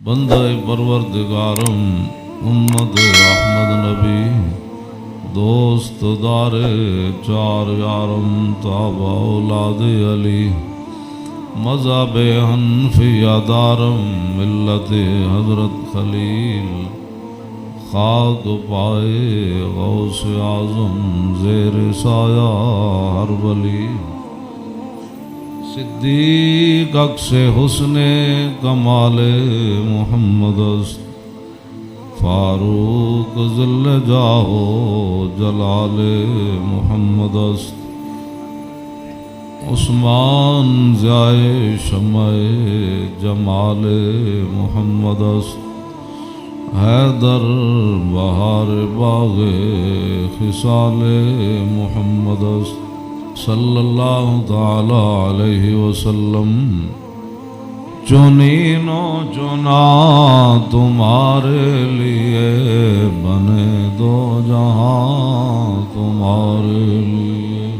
بندہ پروردگارم محمد احمد نبی دوست دار چار یارم تابع اولاد علی مذہب حنفیہ دارم ملت حضرت خلیل خاک پائے غوث اعظم زیر سایہ ہر ولی صدیق عکس حسن کمال محمد است فاروق ذل جاہ جلال محمد است عثمان ضیاء شمع جمال محمد است حیدر بہار باغ خصال محمد است صلی اللہ تعالی علیہ وسلم چنین و چنا تمہارے لیے بنے دو جہاں تمہارے لیے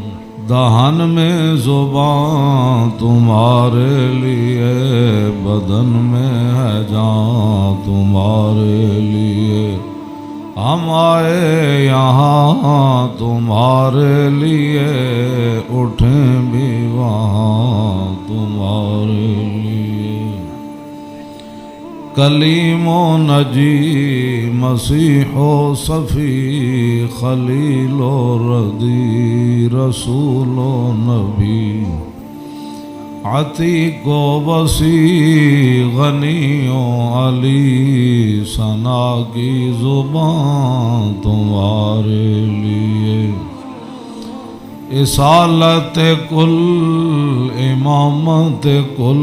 دہن میں زبان تمہارے لیے بدن میں ہے جان تمہارے لیے ہم آئے یہاں تمہارے لیے اٹھیں بھی وہاں تمہارے لیے کلیم و نجی مسیح و صفی خلیل و ردی رسول و نبی عتیق و وسیع غنی و علی ثنا کی زبان تمہارے لیے اصالت کل امامت کل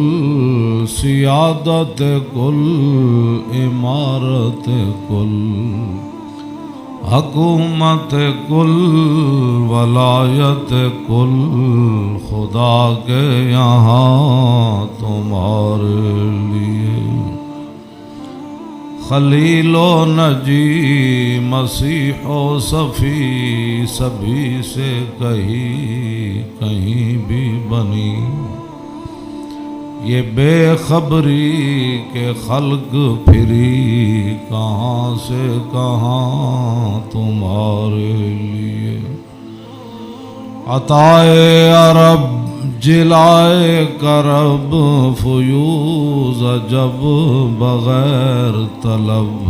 سیادت کل امارت کل حکومت کل ولایت کل خدا کے یہاں تمہارے لیے خلیل و نجی مسیح و صفی سبھی سے کہیں بھی بنی یہ بے خبری کے خلق پھری کہاں سے کہاں تمہارے لیے عطائے عرب جلائے کرب فیوز جب بغیر طلب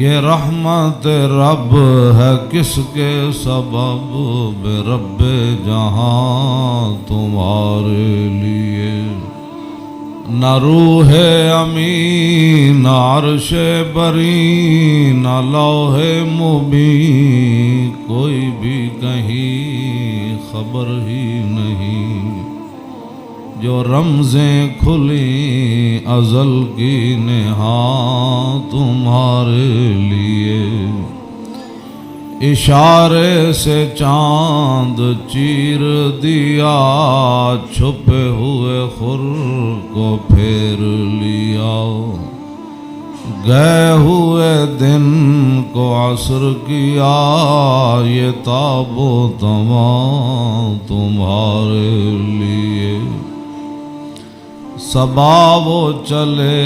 یہ رحمت رب ہے کس کے سبب بے رب جہاں تمہارے لیے نہ روح امین نہ عرش بری نہ لوح مبین کوئی بھی کہیں خبر ہی نہیں جو رمزیں کھلی ازل کی نہاں تمہارے لیے اشارے سے چاند چیر دیا چھپے ہوئے خور کو پھیر لیا گئے ہوئے دن کو عصر کیا یہ تاب و تمام تمہارے لیے صبا وہ چلے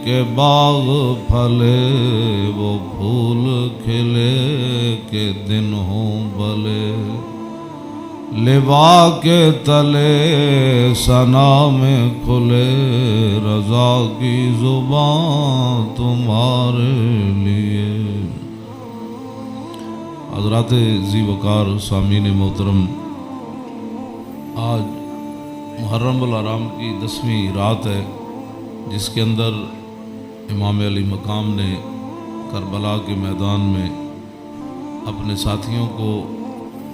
کہ باغ پھلے وہ پھول کھلے کہ دن ہوں بھلے لوا کے تلے ثنا میں کھلے رضا کی زبان تمہارے لیے حضرات ذی وقار سامعین محترم آج محرم الحرام کی 10ویں رات ہے جس کے اندر امام علی مقام نے کربلا کے میدان میں اپنے ساتھیوں کو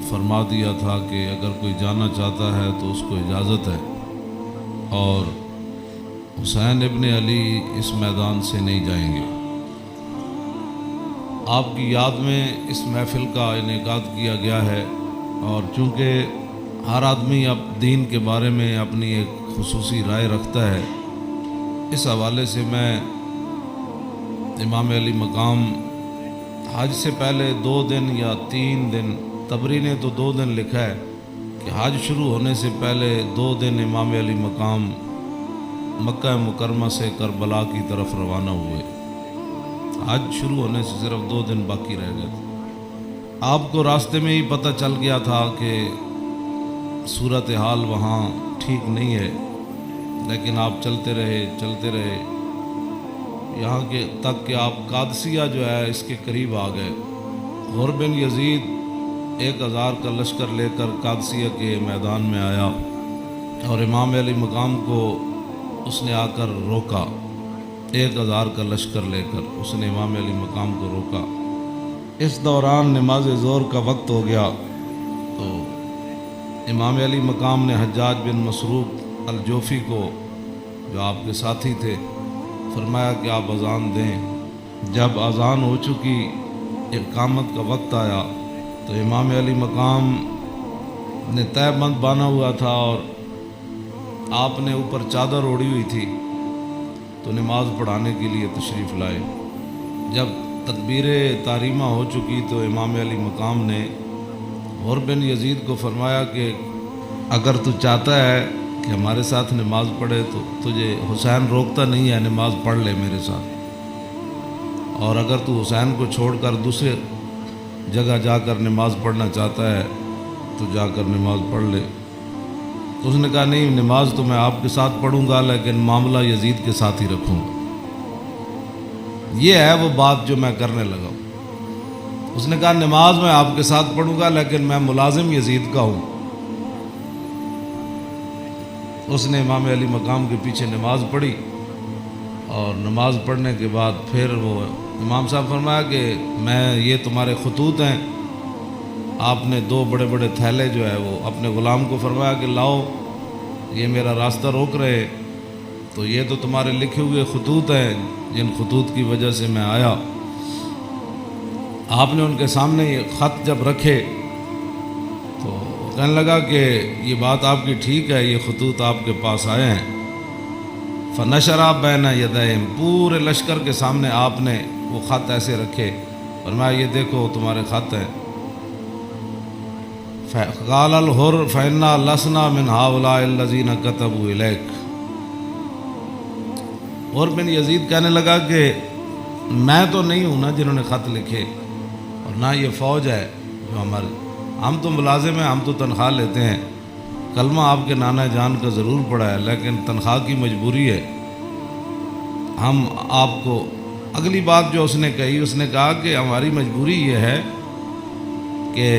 فرما دیا تھا کہ اگر کوئی جانا چاہتا ہے تو اس کو اجازت ہے اور حسین ابن علی اس میدان سے نہیں جائیں گے۔ آپ کی یاد میں اس محفل کا انعقاد کیا گیا ہے اور چونکہ ہر آدمی اب دین کے بارے میں اپنی ایک خصوصی رائے رکھتا ہے، اس حوالے سے میں امام علی مقام حج سے پہلے 2 دن یا 3 دن، تبری نے تو 2 دن لکھا ہے کہ حج شروع ہونے سے پہلے 2 دن امام علی مقام مکہ مکرمہ سے کربلا کی طرف روانہ ہوئے۔ حج شروع ہونے سے صرف 2 دن باقی رہ گئے تھے۔ آپ کو راستے میں ہی پتہ چل گیا تھا کہ صورتحال وہاں ٹھیک نہیں ہے، لیکن آپ چلتے رہے یہاں کے تک کہ آپ قادسیہ جو ہے اس کے قریب آ گئے۔ غور بن یزید 1000 کا لشکر لے کر قادسیہ کے میدان میں آیا اور امام علی مقام کو اس نے آ کر روکا۔ 1000 کا لشکر لے کر اس نے امام علی مقام کو روکا۔ اس دوران نماز ظہر کا وقت ہو گیا تو امام علی مقام نے حجاج بن مسروق الجوفی کو، جو آپ کے ساتھی تھے، فرمایا کہ آپ اذان دیں۔ جب اذان ہو چکی، اقامت کا وقت آیا تو امام علی مقام نے تہہ بند باندھا ہوا تھا اور آپ نے اوپر چادر اوڑھی ہوئی تھی، تو نماز پڑھانے کے لیے تشریف لائے۔ جب تکبیر تحریمہ ہو چکی تو امام علی مقام نے غور بن یزید کو فرمایا کہ اگر تو چاہتا ہے کہ ہمارے ساتھ نماز پڑھے تو تجھے حسین روکتا نہیں ہے، نماز پڑھ لے میرے ساتھ، اور اگر تو حسین کو چھوڑ کر دوسرے جگہ جا کر نماز پڑھنا چاہتا ہے تو جا کر نماز پڑھ لے۔ تو اس نے کہا نہیں، نماز تو میں آپ کے ساتھ پڑھوں گا لیکن معاملہ یزید کے ساتھ ہی رکھوں گا۔ یہ ہے وہ بات جو میں کرنے لگا ہوں۔ اس نے کہا نماز میں آپ کے ساتھ پڑھوں گا لیکن میں ملازم یزید کا ہوں۔ اس نے امام علی مقام کے پیچھے نماز پڑھی، اور نماز پڑھنے کے بعد پھر وہ امام صاحب فرمایا کہ یہ تمہارے خطوط ہیں۔ آپ نے 2 بڑے بڑے تھیلے جو ہے وہ اپنے غلام کو فرمایا کہ لاؤ، یہ میرا راستہ روک رہے، تو یہ تو تمہارے لکھے ہوئے خطوط ہیں جن خطوط کی وجہ سے میں آیا۔ آپ نے ان کے سامنے یہ خط جب رکھے تو کہنے لگا کہ یہ بات آپ کی ٹھیک ہے، یہ خطوط آپ کے پاس آئے ہیں۔ فنشرا بین یدیہم، پورے لشکر کے سامنے آپ نے وہ خط ایسے رکھے، فرمایا یہ دیکھو تمہارے خط ہیں۔ قال الحر فإنا لسنا من هؤلاء الذين كتبوا إليك۔ اور بن یزید کہنے لگا کہ میں تو نہیں ہوں نا جنہوں نے خط لکھے، اور نہ یہ فوج ہے جو ہم تو ملازم ہیں، ہم تو تنخواہ لیتے ہیں، کلمہ آپ کے نانا جان کا ضرور پڑا ہے لیکن تنخواہ کی مجبوری ہے۔ ہم آپ کو اگلی بات جو اس نے کہی، اس نے کہا کہ ہماری مجبوری یہ ہے کہ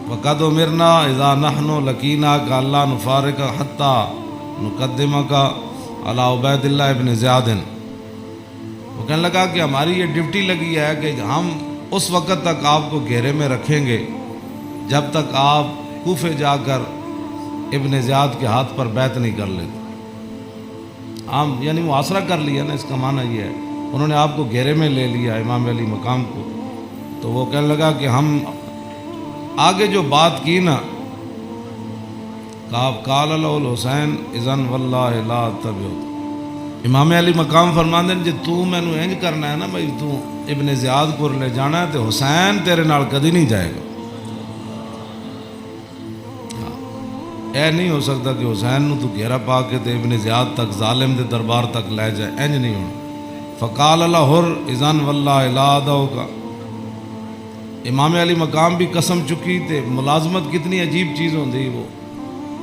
وَقَدْ أُمِرْنَا إِذَا نَحْنُ لَقِينَاكَ أَلَّا نُفَارِقَ حَتَّى نُقَدِّمَكَ عَلَىٰ عُبَيْدِ اللَّهِ بْنِ زِيَادٍ۔ وہ کہنے لگا کہ ہماری یہ ڈیوٹی لگی ہے کہ ہم اس وقت تک آپ کو گھیرے میں رکھیں گے جب تک آپ کوفے جا کر ابن زیاد کے ہاتھ پر بیعت نہیں کر لیتے۔ ہم یعنی محاصرہ کر لیا نا، اس کا معنی یہ ہے انہوں نے آپ کو گھیرے میں لے لیا، امام علی مقام کو۔ تو وہ کہنے لگا کہ ہم آگے جو بات کی نا، قال له الحسین اذن واللہ لا تبعو، امام علی مقام فرماندے جی تو مینوں انج کرنا ہے نا بھائی، تو ابن زیاد کو لے جانا ہے تو حسین تیرے نال کدی نہیں جائے گا۔ اے نہیں ہو سکتا کہ حسین نو تو گھیرا پا کے تے ابن زیاد تک، ظالم دے دربار تک لے جائے، انج نہیں ہونا۔ فقال الحر اذن واللہ لا ادعوک، امام علی مقام بھی قسم چکی تے ملازمت کتنی عجیب چیز ہوندی، وہ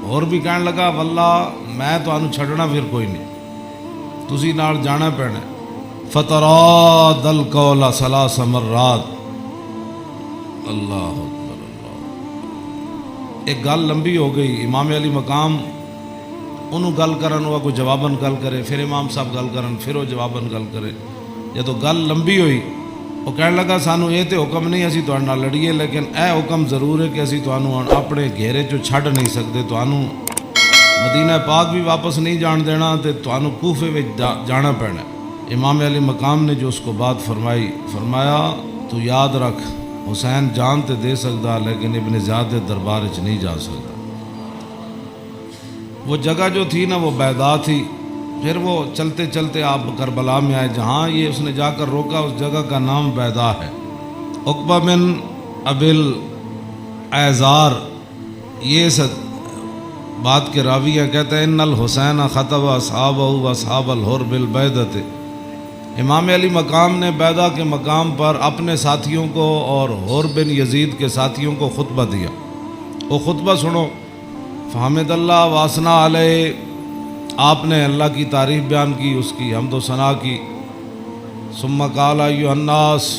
اور بھی کہنے لگا واللہ میں تو انو چھڑنا پھر کوئی نہیں، تسی نال جانا پینا۔ فتراد القول 3 مرات، اللہ اکبر اللہ۔ ایک گل لمبی ہو گئی، امام علی مقام انہوں گل کرن، وہ کوئی جواباً گل کرے، پھر امام صاحب گل کرن، پھر وہ جواباً گل کرے۔ جدو گل لمبی ہوئی وہ کہنے لگا سانو یہ تو حکم نہیں اسی تہاڈے نال لڑیے، لیکن اے حکم ضرور ہے کہ اسی تانوں اپنے گھیرے چوں چھڈ نہیں سکتے، تانوں مدینہ پاک بھی واپس نہیں جان دینا تے تانوں کوفے وچ جانا پینا۔ امام علی مقام نے جو اس کو بات فرمائی، فرمایا تو یاد رکھ حسین جان تے دے سکتا لیکن ابن زیاد دے دربار وچ نہیں جا سکتا۔ وہ جگہ جو تھی نا وہ بیضا تھی۔ پھر وہ چلتے چلتے آپ کربلا میں آئے، جہاں یہ اس نے جا کر روکا اس جگہ کا نام بیضا ہے۔ عقبہ بن ابی الایزار یہ بات کے راوی ہیں، کہتے ہیں ان الحسین خطب اصحابہ و اصحاب الحر بالبیدۃ، امام علی مقام نے بیدہ کے مقام پر اپنے ساتھیوں کو اور حر بن یزید کے ساتھیوں کو خطبہ دیا۔ وہ خطبہ سنو۔ فحمد اللہ واسنا علیہ، آپ نے اللہ کی تعریف بیان کی، اس کی حمد و ثنا کی۔ ثم قال ایھا الناس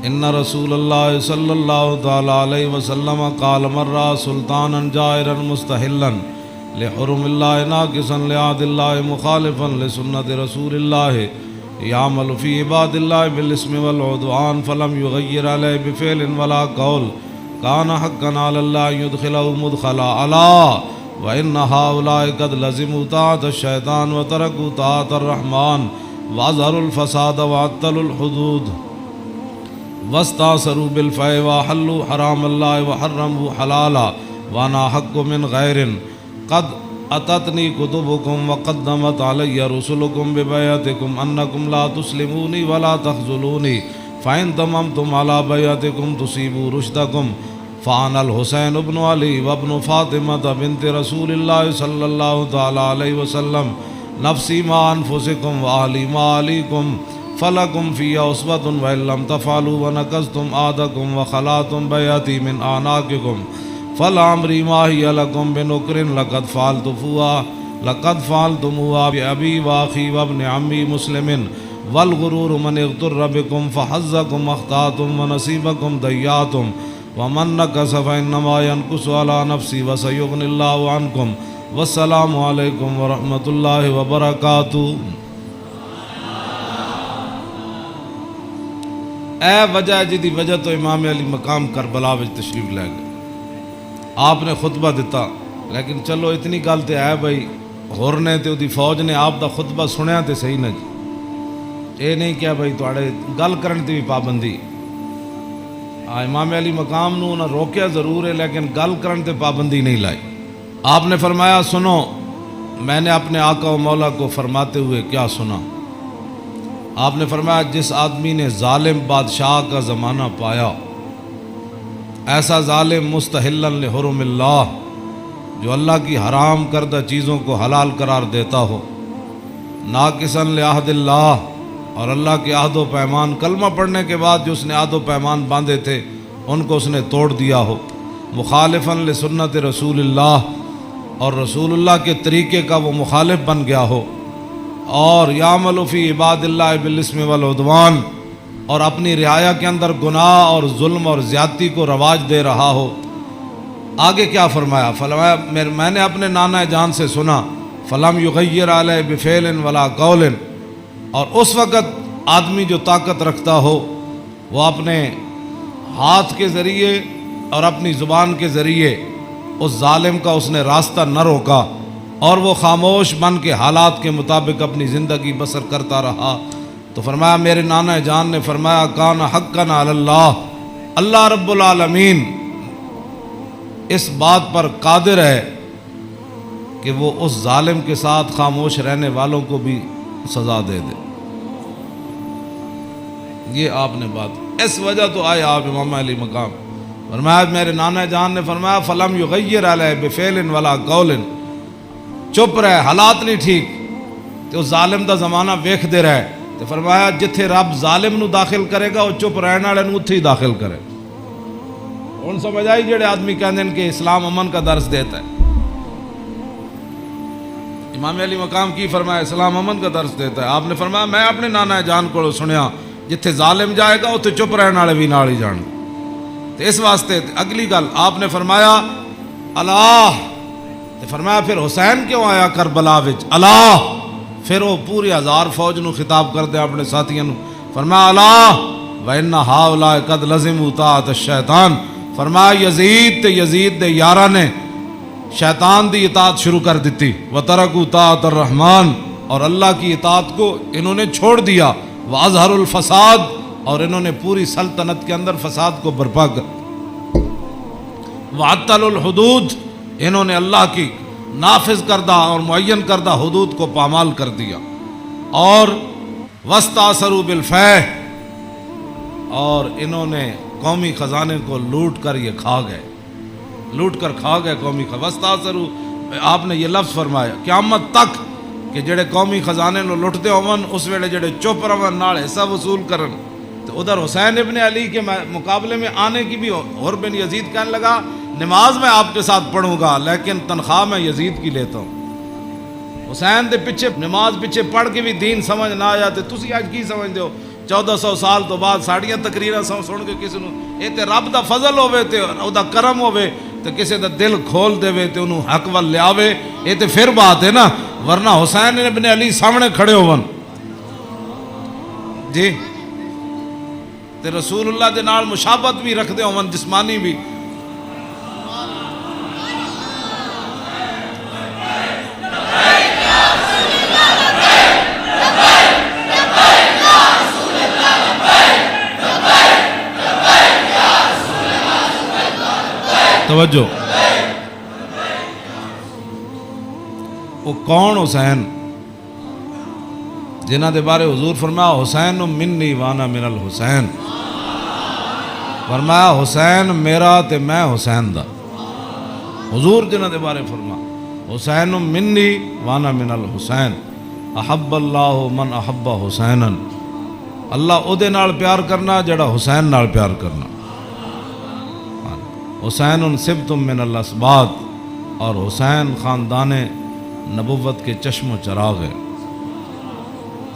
ان رسول اللہ صلی اللہ تعالی علیہ وسلم قال مرہ سلطانا جائرا مستحلا لحرم اللہ ناقصا لعہد اللہ مخالفا لسنت رسول اللہ یعمل فی عباد اللہ بالاسم والعدوان فلم یغیر علیہ بفعل ولا قول کان حقا علی اللہ یدخلہ مدخلا علا وان ہؤلاء قد لزموا طاعۃ الشیطان وترکوا طاعۃ الرحمن واظہروا الفساد وعطلوا الحدود واستاثروا بالفیء وحلوا حرام اللہ وحرموا حلالا وانا حق من غیر قد اتتنی کتبکم وقدمت علی رسلکم ببیعتکم انکم لا تسلمونی ولا تخذلونی فإن تممتم على بیعتکم تصیبوا رشدکم فانا الحسین ابن علی وابن فاطمہ بنت رسول اللہ صلی اللہ تعالی علیہ وسلم نفسی ما انفسکم واہلی ما علیکم فلکم فی عصبۃ وإن لم تفعلوا ونقضتم عہدکم وخلعتم بیعتی من اعناقکم فلعمری ما ہی لکم بنکر لقد فعلتموها بأبی واخی وابن عمی مسلم والغرور من اغتر بکم فحظکم اخطأتم ونصیبکم ضیعتم ومن نکث فإنما ينکث علی نفسی وسیغنی اللہ عنکم والسلام علیکم ورحمۃ اللہ وبرکاتہ۔ اے وجہ جدی وجہ تو امام علی مقام کربلا وچ تشریف لے گئے، آپ نے خطبہ دیتا، لیکن چلو اتنی گل تے ہے بھائی ہور نے تے دی فوج نے آپ دا خطبہ سنیا تے صحیح نہ جی، اے نہیں کیا بھائی تواڈے گل کرن تے بھی پابندی۔ امام علی مقام نو نہ روکیا ضرور ہے لیکن گل کرن تے پابندی نہیں لائی۔ آپ نے فرمایا سنو، میں نے اپنے آقا و مولا کو فرماتے ہوئے کیا سنا؟ آپ نے فرمایا جس آدمی نے ظالم بادشاہ کا زمانہ پایا، ایسا ظالم مستحلا لحرم اللہ، جو اللہ کی حرام کردہ چیزوں کو حلال قرار دیتا ہو، ناقصا لعہد اللہ، اور اللہ کے عہد و پیمان، کلمہ پڑھنے کے بعد جو اس نے عہد و پیمان باندھے تھے ان کو اس نے توڑ دیا ہو، مخالفا لسنت رسول اللہ، اور رسول اللہ کے طریقے کا وہ مخالف بن گیا ہو، اور یعمل فی عباد اللہ بالاسم والعدوان، اور اپنی رعایا کے اندر گناہ اور ظلم اور زیادتی کو رواج دے رہا ہو۔ آگے کیا فرمایا؟ فرمایا میں نے اپنے نانا جان سے سنا، فلم یغیر علیہ بفعل ولا قول، اور اس وقت آدمی جو طاقت رکھتا ہو وہ اپنے ہاتھ کے ذریعے اور اپنی زبان کے ذریعے اس ظالم کا اس نے راستہ نہ روکا، اور وہ خاموش بن کے حالات کے مطابق اپنی زندگی بسر کرتا رہا، تو فرمایا میرے نانا جان نے فرمایا کان حقا علی اللہ، اللہ رب العالمین اس بات پر قادر ہے کہ وہ اس ظالم کے ساتھ خاموش رہنے والوں کو بھی سزا دے دے۔ یہ آپ نے بات، اس وجہ تو آئے آپ امام علی مقام۔ فرمایا میرے نانا جان نے فرمایا فلم یغیر علیہ بفعل ولا قول، چپ رہے، حالات نہیں ٹھیک تو اس ظالم دا زمانہ ویکھ دے رہے، تو فرمایا جتھے رب ظالم نو داخل کرے گا وہ چپ رہنے والے نو اتھے ہی داخل کرے۔ ہن سمجھ آئی جڑے آدمی کہندے ہیں کہ اسلام امن کا درس دیتا ہے، امام علی مقام کی فرمایا اسلام امن کا درس دیتا ہے؟ آپ نے فرمایا میں اپنے نانا جان کو سنیا جتھے ظالم جائے گا اتھے چپ رہنے والے بھی نال ہی جان۔ تو اس واسطے اگلی گل آپ نے فرمایا اللہ، تو فرمایا پھر حسین کیوں آیا کربلا وچ؟ اللہ، پھر وہ پوری ہزار فوج نو خطاب کر دے اپنے ساتھیوں نو، فرمایا اللہ وَإِنَّ هَؤُلَاءِ قَدْ لَزِمُوا طَاعَةَ الشَّيْطَانِ، فرمایا یزید تے یزید دے یاراں نے شیطان دی اطاعت شروع کر دیتی، وَتَرَكُوا طَاعَةَ الرَّحْمَانِ، اور اللہ کی اطاعت کو انہوں نے چھوڑ دیا، وَأَظْهَرُوا الْفَسَادِ، اور انہوں نے پوری سلطنت کے اندر فساد کو برپا کر، وَعَطَّلُوا الْحُدُودِ، انہوں نے اللہ کی نافذ کردہ اور معین کردہ حدود کو پامال کر دیا، اور وَاسْتَأْثَرُوا بِالْفَيْءِ، اور انہوں نے قومی خزانے کو لوٹ کر یہ کھا گئے، لوٹ کر کھا گئے قومی خزانے۔ وَاسْتَأْثَرُوا آپ نے یہ لفظ فرمایا قیامت تک کہ جڑے قومی خزانے نو لٹتے ہون اس ویلے جڑے چپ رہن نال حصہ وصول کرن، تو ادھر حسین ابن علی کے مقابلے میں آنے کی بھی اور بن یزید کہنے لگا نماز میں آپ کے ساتھ پڑھوں گا لیکن تنخواہ میں یزید کی لیتا ہوں۔ حسین دے پیچھے نماز پیچھے پڑھ کے بھی دین سمجھ نہ آیا تے تسی آج کی سمجھ دیو 1400 سال تو بعد ساڑیاں تقریراں سن کے کسی نو اے تے رب دا فضل ہوے تے او دا کرم ہوے تے کسی دا دل کھول دے تے انہوں حق ول لیاوے، اے تے پھر بات ہے نا، ورنہ حسین ابن علی سامنے کھڑے ہون جی تے رسول اللہ دے نال مشابہت بھی رکھدے ہون جسمانی بھی۔ توجہ، وہ کون حسین جنہ دے بارے حضور فرمایا حسین منی وانا من الحسین، فرمایا حسین میرا تے میں حسین دا، حضور جنہ دے بارے فرمایا حسین منی وانا من الحسین، احب اللہ من احب حسینا، اللہ او دے نال پیار کرنا جڑا حسین نال پیار کرنا۔ حسین سبت من الاسباط، اور حسین خاندان نبوت کے چشم و چراغ ہے۔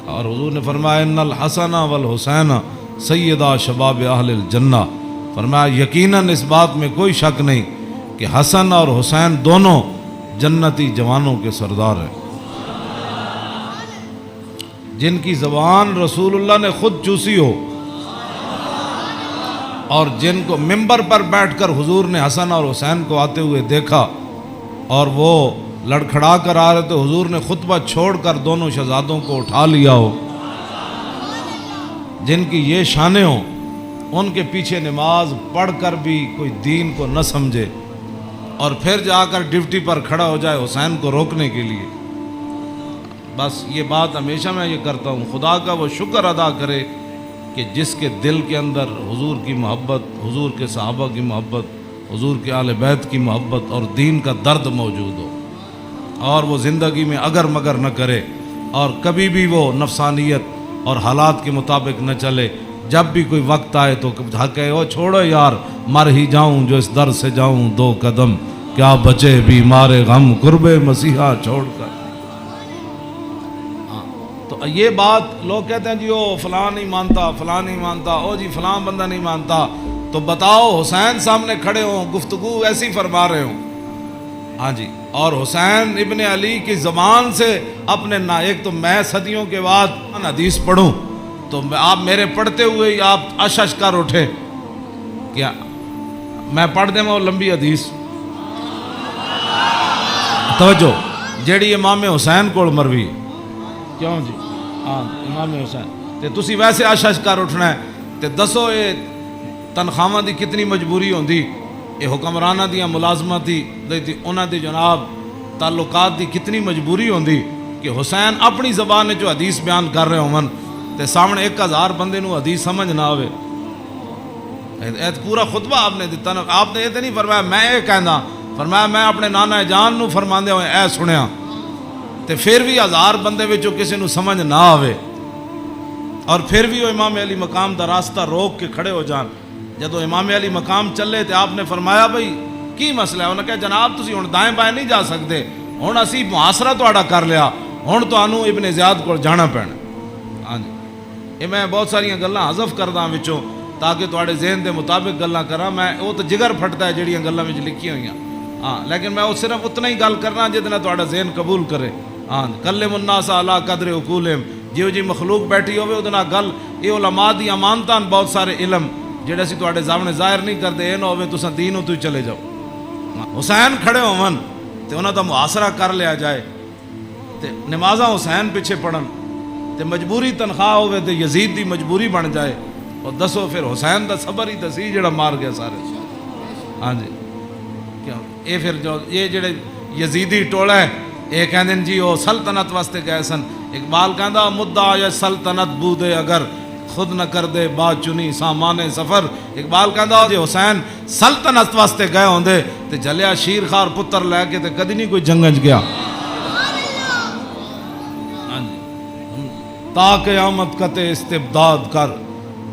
اور حضور نے فرمایا ان الحسن والحسین سیدہ شباب اہل الجنہ، فرمایا یقیناً اس بات میں کوئی شک نہیں کہ حسن اور حسین دونوں جنتی جوانوں کے سردار ہیں، جن کی زبان رسول اللہ نے خود چوسی ہو، اور جن کو ممبر پر بیٹھ کر حضور نے حسن اور حسین کو آتے ہوئے دیکھا اور وہ لڑکھڑا کر آ رہے تو حضور نے خطبہ چھوڑ کر دونوں شہزادوں کو اٹھا لیا ہو، جن کی یہ شانیں ہوں، ان کے پیچھے نماز پڑھ کر بھی کوئی دین کو نہ سمجھے اور پھر جا کر ڈیوٹی پر کھڑا ہو جائے حسین کو روکنے کے لیے۔ بس یہ بات ہمیشہ میں یہ کرتا ہوں، خدا کا وہ شکر ادا کرے کہ جس کے دل کے اندر حضور کی محبت، حضور کے صحابہ کی محبت، حضور کے اہل بیت کی محبت اور دین کا درد موجود ہو، اور وہ زندگی میں اگر مگر نہ کرے اور کبھی بھی وہ نفسانیت اور حالات کے مطابق نہ چلے، جب بھی کوئی وقت آئے تو کہے او چھوڑو یار مر ہی جاؤں جو اس در سے جاؤں 2 قدم، کیا بچے بیمار غم قرب مسیحا چھوڑ کر۔ تو یہ بات لوگ کہتے ہیں جی او فلاں نہیں مانتا، فلاں نہیں مانتا، او جی فلاں بندہ نہیں مانتا، تو بتاؤ حسین سامنے کھڑے ہوں گفتگو ایسی فرما رہے ہوں، ہاں جی، اور حسین ابن علی کی زبان سے اپنے ایک تو میں صدیوں کے بعد حدیث پڑھوں تو آپ میرے پڑھتے ہوئے ہی آپ اشش کر اٹھے، کیا میں پڑھ دیں وہ لمبی حدیث، توجہ جیڑی امام حسین کو مروی، کیوں جی ہاں امام حسین تے تسی ویسے اشش کر اٹھنا ہے، تے دسو یہ تنخواہ دی کتنی مجبوری ہوندی، یہ حکمرانہ دیاں ملازمت دی انہاں دی جناب تعلقات دی کتنی مجبوری ہوندی کہ حسین اپنی زبان جو حدیث بیان کر رہے ہوں تے سامنے 1000 بندے نو حدیث سمجھ نہ آوے، پورا خطبہ آپ نے دیتا نا، آپ نے یہ تو نہیں فرمایا میں یہ کہنا، فرمایا میں اپنے نانا جان نو فرماندے ہوئے اے سنیا، تے پھر بھی 1000 بندے وچوں کسی نو سمجھ نہ آوے، اور پھر بھی وہ امام علی مقام دا راستہ روک کے کھڑے ہو جان۔ جدو امام علی مقام چلے تے آپ نے فرمایا بھئی کی مسئلہ ہے، انہوں نے کہا جناب تسی ہن دائیں بائیں نہیں جا سکتے، ہن اسی محاصرہ تہاڈا کر لیا، ہن تانوں ابن زیاد کو جانا پینا۔ ہاں جی، یہ میں بہت ساریاں گلاں حذف کردا وچوں تاکہ تہاڈے ذہن دے مطابق گلاں کراں، میں وہ تو جگر پھٹدا ہے جڑیاں گلاں وچ لکھی ہوئیاں، ہاں لیکن میں وہ صرف اتنا ہی گل کرنا جس نال تہاڈا ذہن قبول کرے۔ ہاں کلم الناس علی قدر عقولہم، جیو جی مخلوق بیٹھی ہوئے وہ گل، یہ علماء دی امانتاں بہت سارے علم جڑے اسی تہاڈے سامنے ظاہر نہیں کرتے، یہ نہ ہوئے تساں دینوں تو چلے جاؤ۔ حسین کھڑے ہون تے انہاں دا محاصرہ کر لیا جائے تے نمازاں حسین پیچھے پڑھن تے مجبوری تنخواہ ہوئے تے یزید دی مجبوری بن جائے، اور دسو پھر حسین دا صبر ہی دسی جڑا مار گیا سارے۔ ہاں جی، کیا یہ پھر جو یہ جڑے یزیدی ٹولا ہے یہ کہندے جی وہ سلطنت واسطے گئے سن، اقبال کہندا مدعا یا سلطنت بودے اگر خود نہ کر دے بات چنی سامان سفر. اقبال کہندا جے حسین سلطنت واسطے گئے ہوندے تے جلیا شیر خار پتر لے کے تے کدی نہیں کوئی جنگج گیا. تا قیامت قطع استبداد کر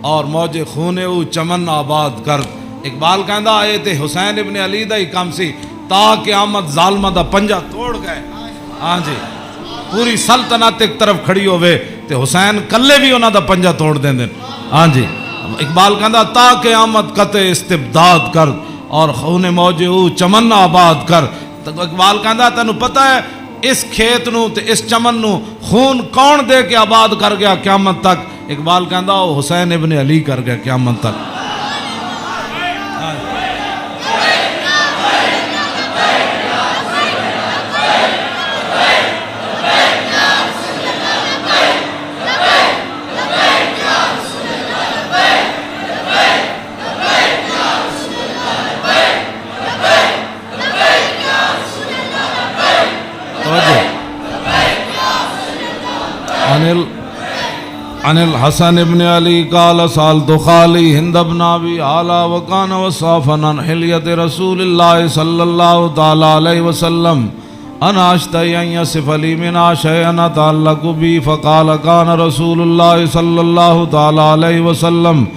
اور موج خون او چمن آباد کر. اقبال کہندا آئے تے حسین ابن علی دا ہی کام سی تا قیامت ظالمہ دا پنجہ توڑ گئے. ہاں جی پوری سلطنت ایک طرف کھڑی ہوئے تے حسین کلے بھی انہاں دا پنجہ توڑ دیں دیں. ہاں جی اقبال کہندا تا قیامت قطع استبداد کر اور خون موج او چمن آباد کر. اقبال کہندا تینوں پتہ ہے اس کھیت نو تے اس چمن نو خون کون دے کے آباد کر گیا قیامت تک؟ اقبال کہندا وہ حسین ابن علی کر گیا قیامت تک. عن الحسن ابن علي قال سألت خالي هند بن أبي علا وكان وصافا عن حلية رسول الله صلى الله تعالى عليه وسلم أنا أشتهي أن يصف لي منها شيئا يتعلق بي فقال كان رسول الله صلى الله تعالى عليه وسلم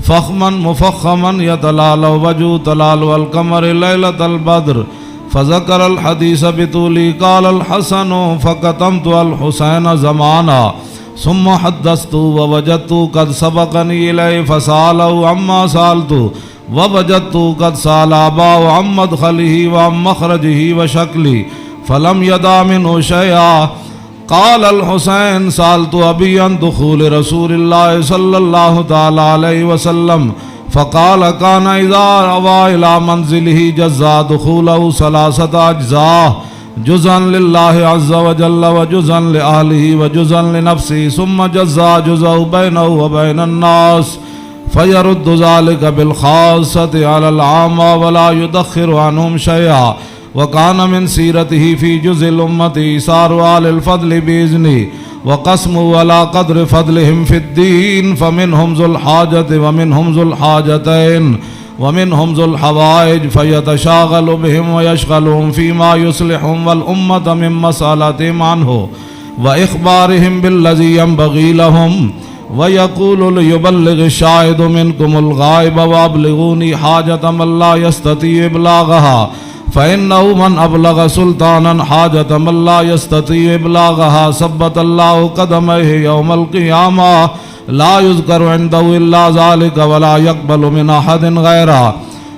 فخما مفخما يتلالى وجهه تلالى القمر ليلة البدر فذكر الحديث بطوله. قال الحسن فكتمت الحسين زمانا ثم حدثت ووجدت قد سبقني إليه فسأله عما سألت ووجدت قد سأل أباه عن مدخله وعن مخرجه وشكله فلم يدع منه شيئا. قال الحسين سألت أبي عن دخول رسول الله صلى الله تعالى عليه وسلم فقال كان إذا روى إلى منزله جزا دخوله 3 أجزاء جزءا لله عز وجل وجزءا لأهله وجزءا لنفسه ثم جزا جزء بينه وبين الناس فيرد ذلك بالخاصة على العامة ولا يدخر عنهم شيئا. وكان من سيرته في جزء الأمة إيثار آل الفضل بإذنه وقسمه على قدر فضلهم في الدين فمنهم ذو الحاجة ومنهم ذو الحاجتين ومنهم ذو الحوائج فيتشاغل بهم ويشغلهم فيما يصلحهم والأمة من مسألتهم عنه وإخبارهم بالذي ينبغي لهم ويقول ليبلغ الشاهد منكم الغائب وأبلغوني حاجة من لا يستطيع إبلاغها فإنه من أبلغ سلطانا حاجة من لا يستطيع إبلاغها ثبت الله قدميه يوم القيامة لا يذكر عنده إلا ذلك ولا يقبل من أحد غيره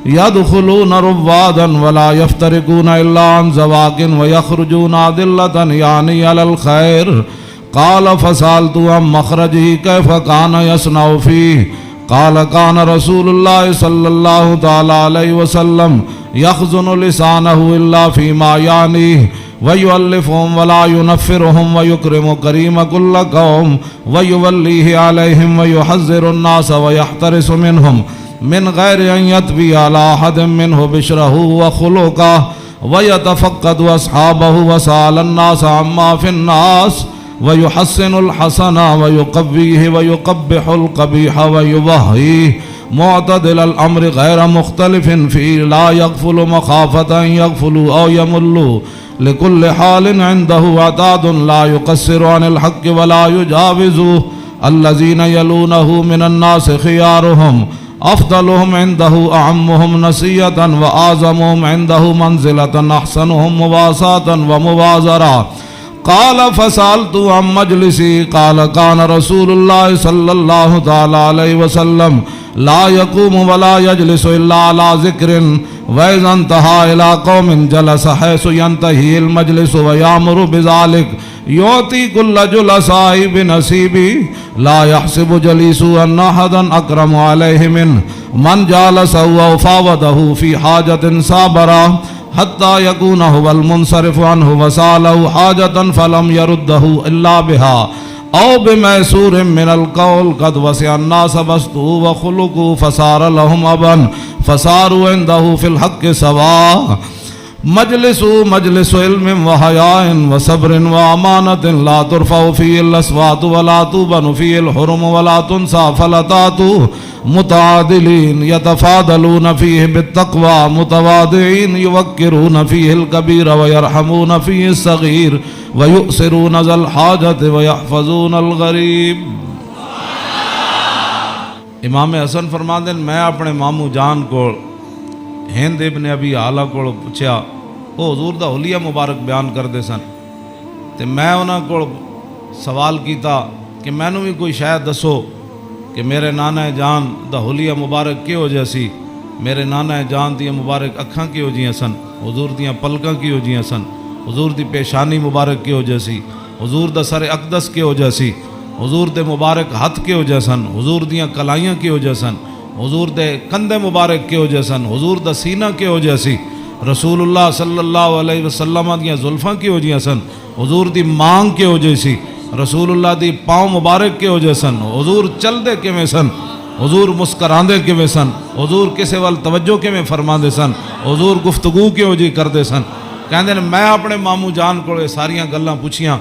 يدخلون روادا ولا يفترقون إلا عن زواق ويخرجون أدلة يعني على الخير. قال فسألت عن مخرجه كيف كان يصنع فيه؟ قال كان رسول الله صلى الله تعالى عليه وسلم يخزن لسانه إلا فيما يعنيه ويؤلفهم ولا ينفرهم ويكرم كريم كل قوم ويوليه عليهم ويحذر الناس ويحترس منهم من غير أن يتبي على أحد منه بشره وخلقه ويتفقد أصحابه وسأل الناس عما في الناس ويحسن الحسن ويقويه ويقبح القبيح ويبهيه معتدل الأمر غير مختلف فيه لا يغفل مخافة أن يغفلوا أو يملوا لكل حال عنده عتاد لا يقصر عن الحق ولا يجاوزه الذين يلونه من الناس خيارهم أفضلهم عنده أعمهم نسية وأعظمهم عنده منزلة أحسنهم مواساة ومبازرة. قال فسألت عن مجلسي قال كان رسول الله صلى الله تعالى عليه وسلم لا يقوم ولا يجلس إلا على ذكر وإذا انتهى إلى قوم جلس حيث ينتهي المجلس ويأمر بذلك يعطي كل جلساء بنصيبه لا يحسب جليس أن أحدا أكرم عليه منه من جالسه وفاوضه في حاجة صابرة حتى يكون هو المنصرف عنه وسأله حاجة فلم يرده إلا بها أو بميسور من القول قد وسع الناس بسطه وخلقه فصار لهم أبا فصاروا عنده في الحق سواء مجلس علم و حیاء و صبر و امانت لا ترفع فيه الاصوات ولا تبن فيه الحرم ولا تنسى فلتات متعادلين يتفاضلون فيه بالتقوى متواضعين يوقرون فيه الكبير ويرحمون فيه الصغير ويؤثرون ذا الحاجة ويحفظون الغریب۔ امام حسن فرماندے میں اپنے ماموں جان کو ہند ابن ابی آلہ کو پوچھا، وہ حضور دا حلیہ مبارک بیان کرتے سن، تے میں انہاں کو سوال کیتا کہ مینوں بھی کوئی شاید دسو کہ میرے نانا جان دا حلیہ مبارک کیو جا سی، میرے نانا جان دی مبارک اکھاں کیو جیاں سن، حضور دیاں پلکاں کیو جیاں سن، حضور دی پیشانی مبارک کیو جا سی، حضور دا سر اقدس کیو جا سی، حضور دے مبارک ہتھ کیو جا سن، حضور دیاں کلائیاں کیو جا سن، حضور دے کندھے مبارک کیو جا سن، حضور دا سینہ کیو جا سی، رسول اللہ صلی اللہ علیہ وسلم دیاں زلفاں کیو جیاں سن، حضور دی مانگ کیو جا سی، رسول اللہ دی پاؤں مبارک کیو جا سن، حضور چل دے کیویں سن، حضور مسکراندے کیویں سن، حضور کسے وال توجہ کیویں فرماندے سن، حضور گفتگو کیو جی کردے سن۔ کہندے نے میں اپنے ماموں جان کو ساریاں گلاں پوچھیاں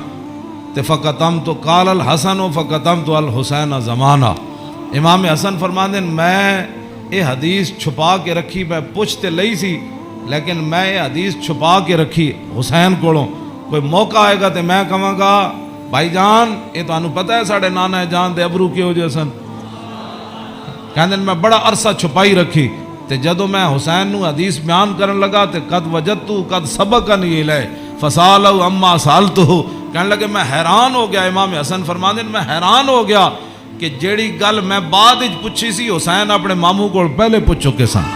تے فقطم تو قال الحسن و فقطم تو الحسین زمانہ۔ امام حسن فرماندے میں یہ حدیث چھپا کے رکھی، میں پوچھتے لئی سی لیکن میں یہ حدیث چھپا کے رکھی حسین کولوں، کوئی موقع آئے گا تے میں کہاں گا بھائی جان یہ تانوں پتہ ہے ساڑھے نانا جان دے ابرو کیو جے سن۔ کہندے میں بڑا عرصہ چھپائی رکھی تے جدو میں حسین نو حدیث بیان کرن لگا تے قد وجدتو قد سبقنی الیہ فسالو اما سالتو، کہنے لگے میں حیران ہو گیا۔ امام حسن فرماندے میں حیران ہو گیا کہ جیڑی گل میں بعد وچ پوچھی سی حسین اپنے ماموں کو پہلے پوچھ چکے سن۔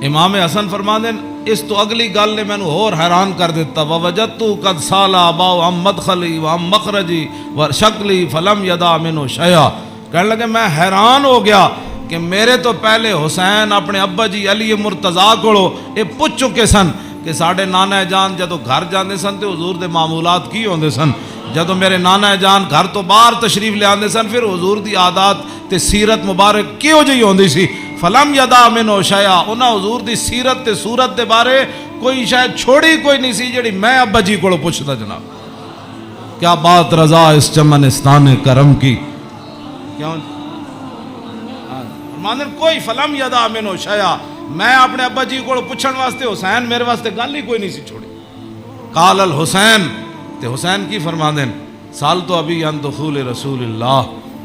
امام حسن فرماندے اس تو اگلی گل نے مینوں اور حیران کر دیتا، ووجدت قد سالا اباؤ ام مدخلی و ام مخرجی و شکلی فلم یدا منو شیئا۔ کہنے لگے میں حیران ہو گیا کہ میرے تو پہلے حسین اپنے ابا جی علی مرتضیٰ کو یہ پوچھ چکے سن کہ ساڑھے نانا جان جدو گھر جاندے سن تے حضور دے معمولات کی ہوندے سن، جدو میرے نانا جان گھر تو باہر تشریف لے آندے سن پھر حضور دی عادات تے سیرت مبارک کیوں جی ہوندی سی۔ فلم یدا منو شیئا، انہاں حضور دی سیرت تے صورت دے بارے کوئی شاید چھوڑی کوئی نہیں سی جڑی میں ابا جی کو پوچھتا جناب۔ کیا بات رضا اس چمنستان کرم کی، کیوں فرماندے کوئی فلم یدا منو شیئا، میں اپنے ابا جی کو پوچھن واسطے حسین میرے واسطے گل ہی کوئی نہیں سی چھوڑی۔ قال الحسین، تے حسین کی فرماندے سال تو ابھی ان دخول رسول اللہ،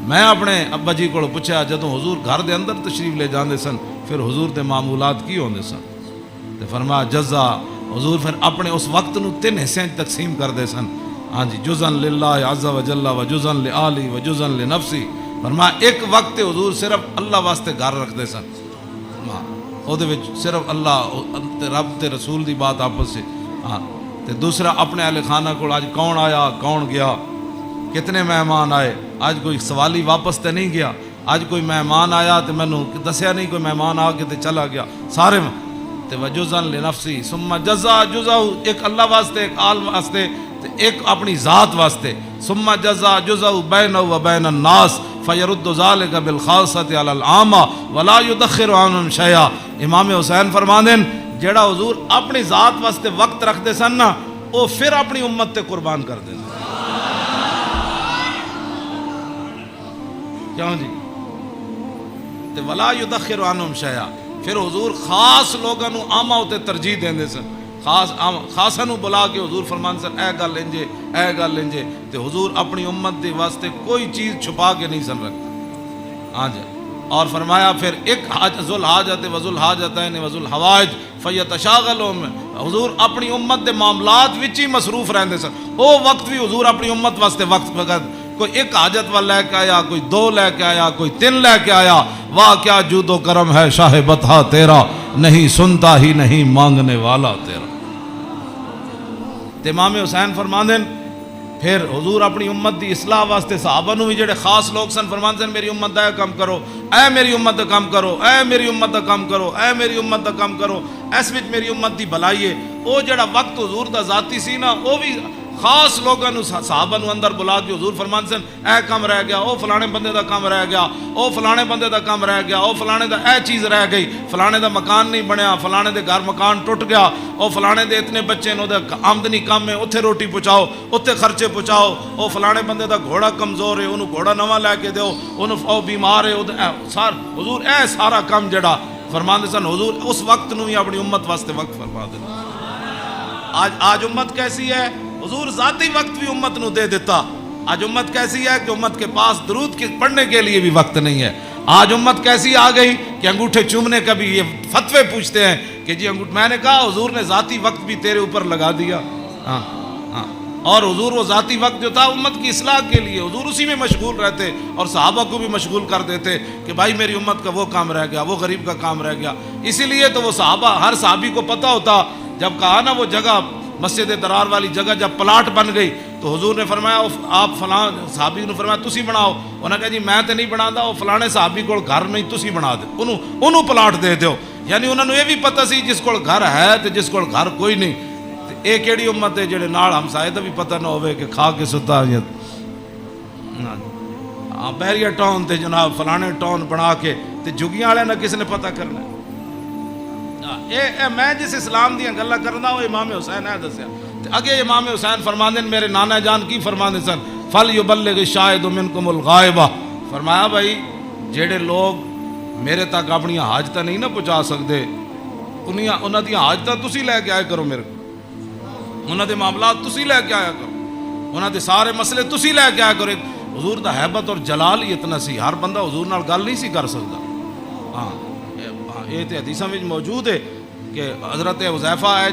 میں اپنے ابا جی کو پوچھا جدوں حضور گھر دے اندر تشریف لے جاندے سن پھر حضور دے معمولات کی ہوندے سن، تے فرمایا جزا، حضور پھر اپنے اس وقت نو 3 حصے تقسیم کر دے سن، ہاں جی، جزن للہ عز و جل و جزن لآلی و جزن لنفسی۔ فرمایا ایک وقت حضور صرف اللہ واسطے گھر رکھ دے سن، او دے وچ صرف اللہ تے رب تے رسول دی بات آپس سے، ہاں تے دوسرا اپنے اہل خانہ کو آج کون آیا کون گیا، کتنے مہمان آئے، آج کوئی سوالی واپس تے نہیں گیا، آج کوئی مہمان آیا تے میں دسیا نہیں کوئی مہمان آ کے تے چلا گیا، سارے تے وجزن لنفسی ثم جزا جزا، ایک اللہ واسطے ایک آل واسطے تے ایک اپنی ذات واسطے، ثم جزا جزا بینہ و بین الناس فیرد ذالک بالخاصۃ علی العامہ ولا یدخر عنہم شیئا۔ امام حسین فرماندے جیڑا حضور اپنی ذات واسطے وقت رکھ دے سن نا وہ پھر اپنی امت تے قربان کر دے سن، کیوں جی، تے ولا یدخر عنہم شیئا، پھر حضور خاص لوگاں نو عامہ تے ترجیح دیندے سن، خاصاں نو بلا کے حضور فرمان سن اے گل انجے اے گل انجے، تے حضور اپنی امت دے واسطے کوئی چیز چھپا کے نہیں سن رکھتے، ہاں جی۔ اور فرمایا پھر ایک ذو الحاجت و ذو الحاجتین و ذو الحوائج فیتشاغلون، حضور اپنی امت دے معاملات وچ ہی مصروف رہندے سن، او وقت بھی حضور اپنی امت واسطے وقت کوئی ایک حاجت والا لے کے آیا, کوئی دو لے کے آیا, کوئی تین لے کے آیا. واہ کیا جود و کرم ہے شاہ بطحا تیرا, نہیں سنتا ہی نہیں مانگنے والا تیرا. امام حسین فرماندے پھر حضور اپنی امت دی اصلاح واسطے صحابہ نو بھی جڑے خاص لوگ سن فرماندے سن میری امت دا کام کرو, اے میری امت دا کام کرو, اے میری امت دا کام کرو, اے میری امت دا کام کرو. اس وچ میری امت دی بھلائی ہے. وہ جڑا وقت حضور دا ذاتی سی نا, وہ بھی خاص لوگوں نو صحابہ نو اندر بلا کے حضور فرمان سن اے کام رہ گیا, او فلانے بندے دا کام رہ گیا, او فلانے بندے دا کام رہ گیا, او فلانے دا اے چیز رہ گئی, فلانے دا مکان نہیں بنیا, فلانے دے گھر مکان ٹوٹ گیا, او فلانے دے اتنے بچے نو دے آمدنی کم ہے, اتھے روٹی پہنچاؤ, اتھے خرچے پہنچاؤ, او فلانے بندے دا گھوڑا کمزور ہے, انہوں گھوڑا نواں لے کے دیو, انہوں او بیمار ہے. حضور اے سارا کام جڑا فرماندے سن حضور اس وقت نو ہی اپنی امت واسطے وقت فرما دے. آج امت کیسی ہے؟ حضور ذاتی وقت بھی امت نو دے دیتا. آج امت کیسی ہے کہ امت کے پاس درود پڑھنے کے لیے بھی وقت نہیں ہے. آج امت کیسی آ گئی کہ انگوٹھے چومنے کا بھی یہ فتوے پوچھتے ہیں کہ جی میں نے کہا حضور نے ذاتی وقت بھی تیرے اوپر لگا دیا. ہاں ہاں. اور حضور وہ ذاتی وقت جو تھا امت کی اصلاح کے لیے حضور اسی میں مشغول رہتے اور صحابہ کو بھی مشغول کر دیتے کہ بھائی میری امت کا وہ کام رہ گیا, وہ غریب کا کام رہ گیا. اسی لیے تو وہ صحابہ, ہر صحابی کو پتہ ہوتا جب کہا نا وہ جگہ مسجد درار والی جگہ جب پلاٹ بن گئی تو حضور نے فرمایا آپ فلاں صحابی نے فرمایا تسی بناؤ. انہوں نے کہا جی میں تو نہیں بنا دا, وہ فلانے صحابی کو گھر نہیں تسی بنا دے, انہوں پلاٹ دے دیو. یعنی انہوں نے یہ بھی پتہ سی جس کو گھر ہے تو جس کو گھر کوئی نہیں. یہ کیڑی امت ہے جڑے نال ہمسائے دا بھی پتہ نہ ہوئے کہ کھا کے ستا بحریہ ٹاؤن تے جناب فلانے ٹاؤن بنا کے تے جھگیاں والے نہ کس نے پتہ کرنا. میں جس اسلام دیا گلا کرنا وہ امام حسین ہے دسیا. اگے امام حسین فرماندے میرے نانا جان کی فرماندے سن فَلْيُبَلِّغِ الشَّاهِدُ مِنْكُمُ الْغَائِبَ. فرمایا بھائی جڑے لوگ میرے تک اپنی حاجتاں نہیں نہ پہنچا سکتے انہاں دی حاجتاں تسی لے کے آئے کرو, میرے انہاں دے معاملات تسی لے کے آیا کرو, انہاں دے سارے مسئلے تسی لے کے آیا کرو. حضور دا حیبت اور جلال ہی اتنا سی, ہر بندہ حضور نال گل نہیں سی کر سکتا. ہاں یہ تو حدیثاں میں موجود ہے کہ حضرت حذیفہ ہے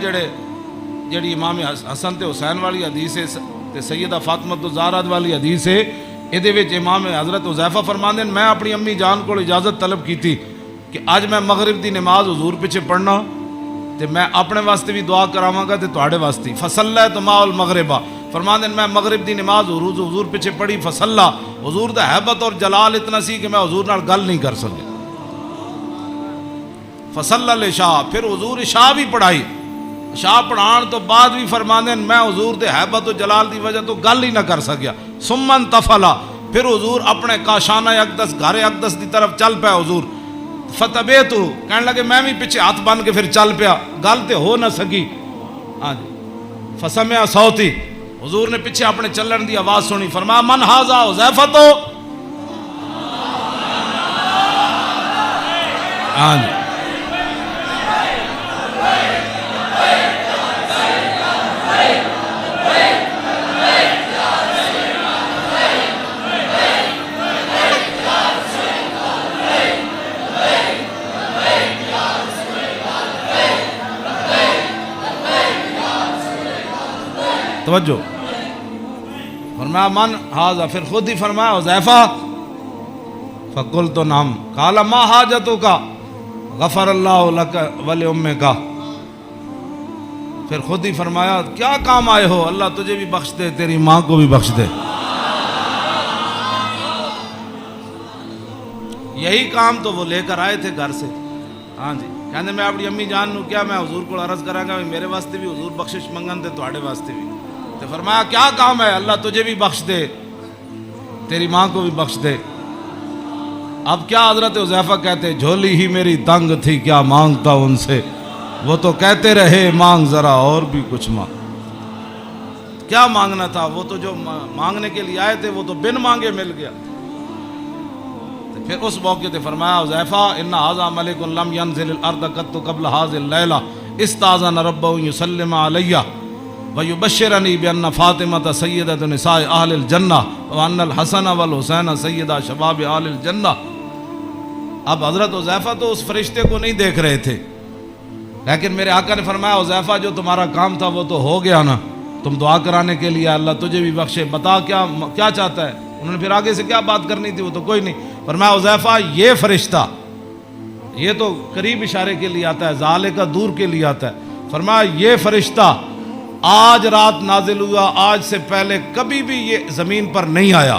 جڑی امام حسن تے حسین والی حدیث ہے تے سیدہ فاطمہ الزہرا والی حدیث ہے. یہ امام حضرت حذیفہ فرماندے میں اپنی امی جان کو اجازت طلب کی تھی کہ آج میں مغرب دی نماز حضور پیچھے پڑھنا تے میں اپنے واسطے بھی دعا کراواں گا تے تواڈے واسطے. فصلیت مع المغربہ فرماندے میں مغرب دی نماز حضور پیچھے پڑھی. فصلا حضور دا حیبت اور جلال اتنا سی کہ میں حضور نال گل نہیں کر سکیا. فصلی العشاء پھر حضور عشاء بھی پڑھائی. عشاء پڑھان تو بعد بھی فرماندے میں حضور دے حیبت و جلال دی وجہ تو گل ہی نہ کر سکیا. ثم انتفلا پھر حضور اپنے کاشانہ اقدس گھر اقدس دی طرف چل پیا. حضور فتبیتو کہنے لگے میں بھی پیچھے ہاتھ بن کے پھر چل پیا, گل تے ہو نہ سکی. ہاں جی. فسمع صوتی حضور نے پیچھے اپنے چلن دی آواز سنی. فرمایا من ھذا حذیفہ تو. ہاں جی. توجہ فرمایا من ھذا پھر خود ہی فرمایا حذیفہ. فقلت نعم قال ما حاجتک غفر اللہ لک ولأمک. پھر خود ہی فرمایا کیا کام آئے ہو, اللہ تجھے بھی بخش دے تیری ماں کو بھی بخش دے. یہی کام تو وہ لے کر آئے تھے گھر سے. ہاں جی. کہنے میں اپنی امی جان نو کیا میں حضور کو عرض کراں گا میرے واسطے بھی حضور بخشش منگن تے تواڈے واسطے بھی. تو فرمایا کیا کام ہے, اللہ تجھے بھی بخش دے تیری ماں کو بھی بخش دے. اب کیا حضرت حذیفہ کہتے جھولی ہی میری تنگ تھی کیا مانگتا ان سے, وہ تو کہتے رہے مانگ ذرا اور بھی کچھ مانگ. کیا مانگنا تھا, وہ تو جو مانگنے کے لیے آئے تھے وہ تو بن مانگے مل گیا. پھر اس موقع تے فرمایا حذیفہ ان ھذا ملک لم ينزل الارض قط قبل هذه الليله استاذن ربه يسلم علي ويبشرني بان فاطمه سيده نساء اهل الجنه وان الحسن والحسين سيدا شباب اهل الجنه. اب حضرت حذیفہ تو اس فرشتے کو نہیں دیکھ رہے تھے, لیکن میرے آقا نے فرمایا حذیفہ جو تمہارا کام تھا وہ تو ہو گیا نا, تم دعا کرانے کے لیے اللہ تجھے بھی بخشے. بتا کیا چاہتا ہے. انہوں نے پھر آگے سے کیا بات کرنی تھی، وہ تو کوئی نہیں. فرمایا حذیفہ یہ فرشتہ، یہ تو قریب اشارے کے لیے آتا ہے، ذالک کا دور کے لیے آتا ہے. فرمایا یہ فرشتہ آج رات نازل ہوا، آج سے پہلے کبھی بھی یہ زمین پر نہیں آیا.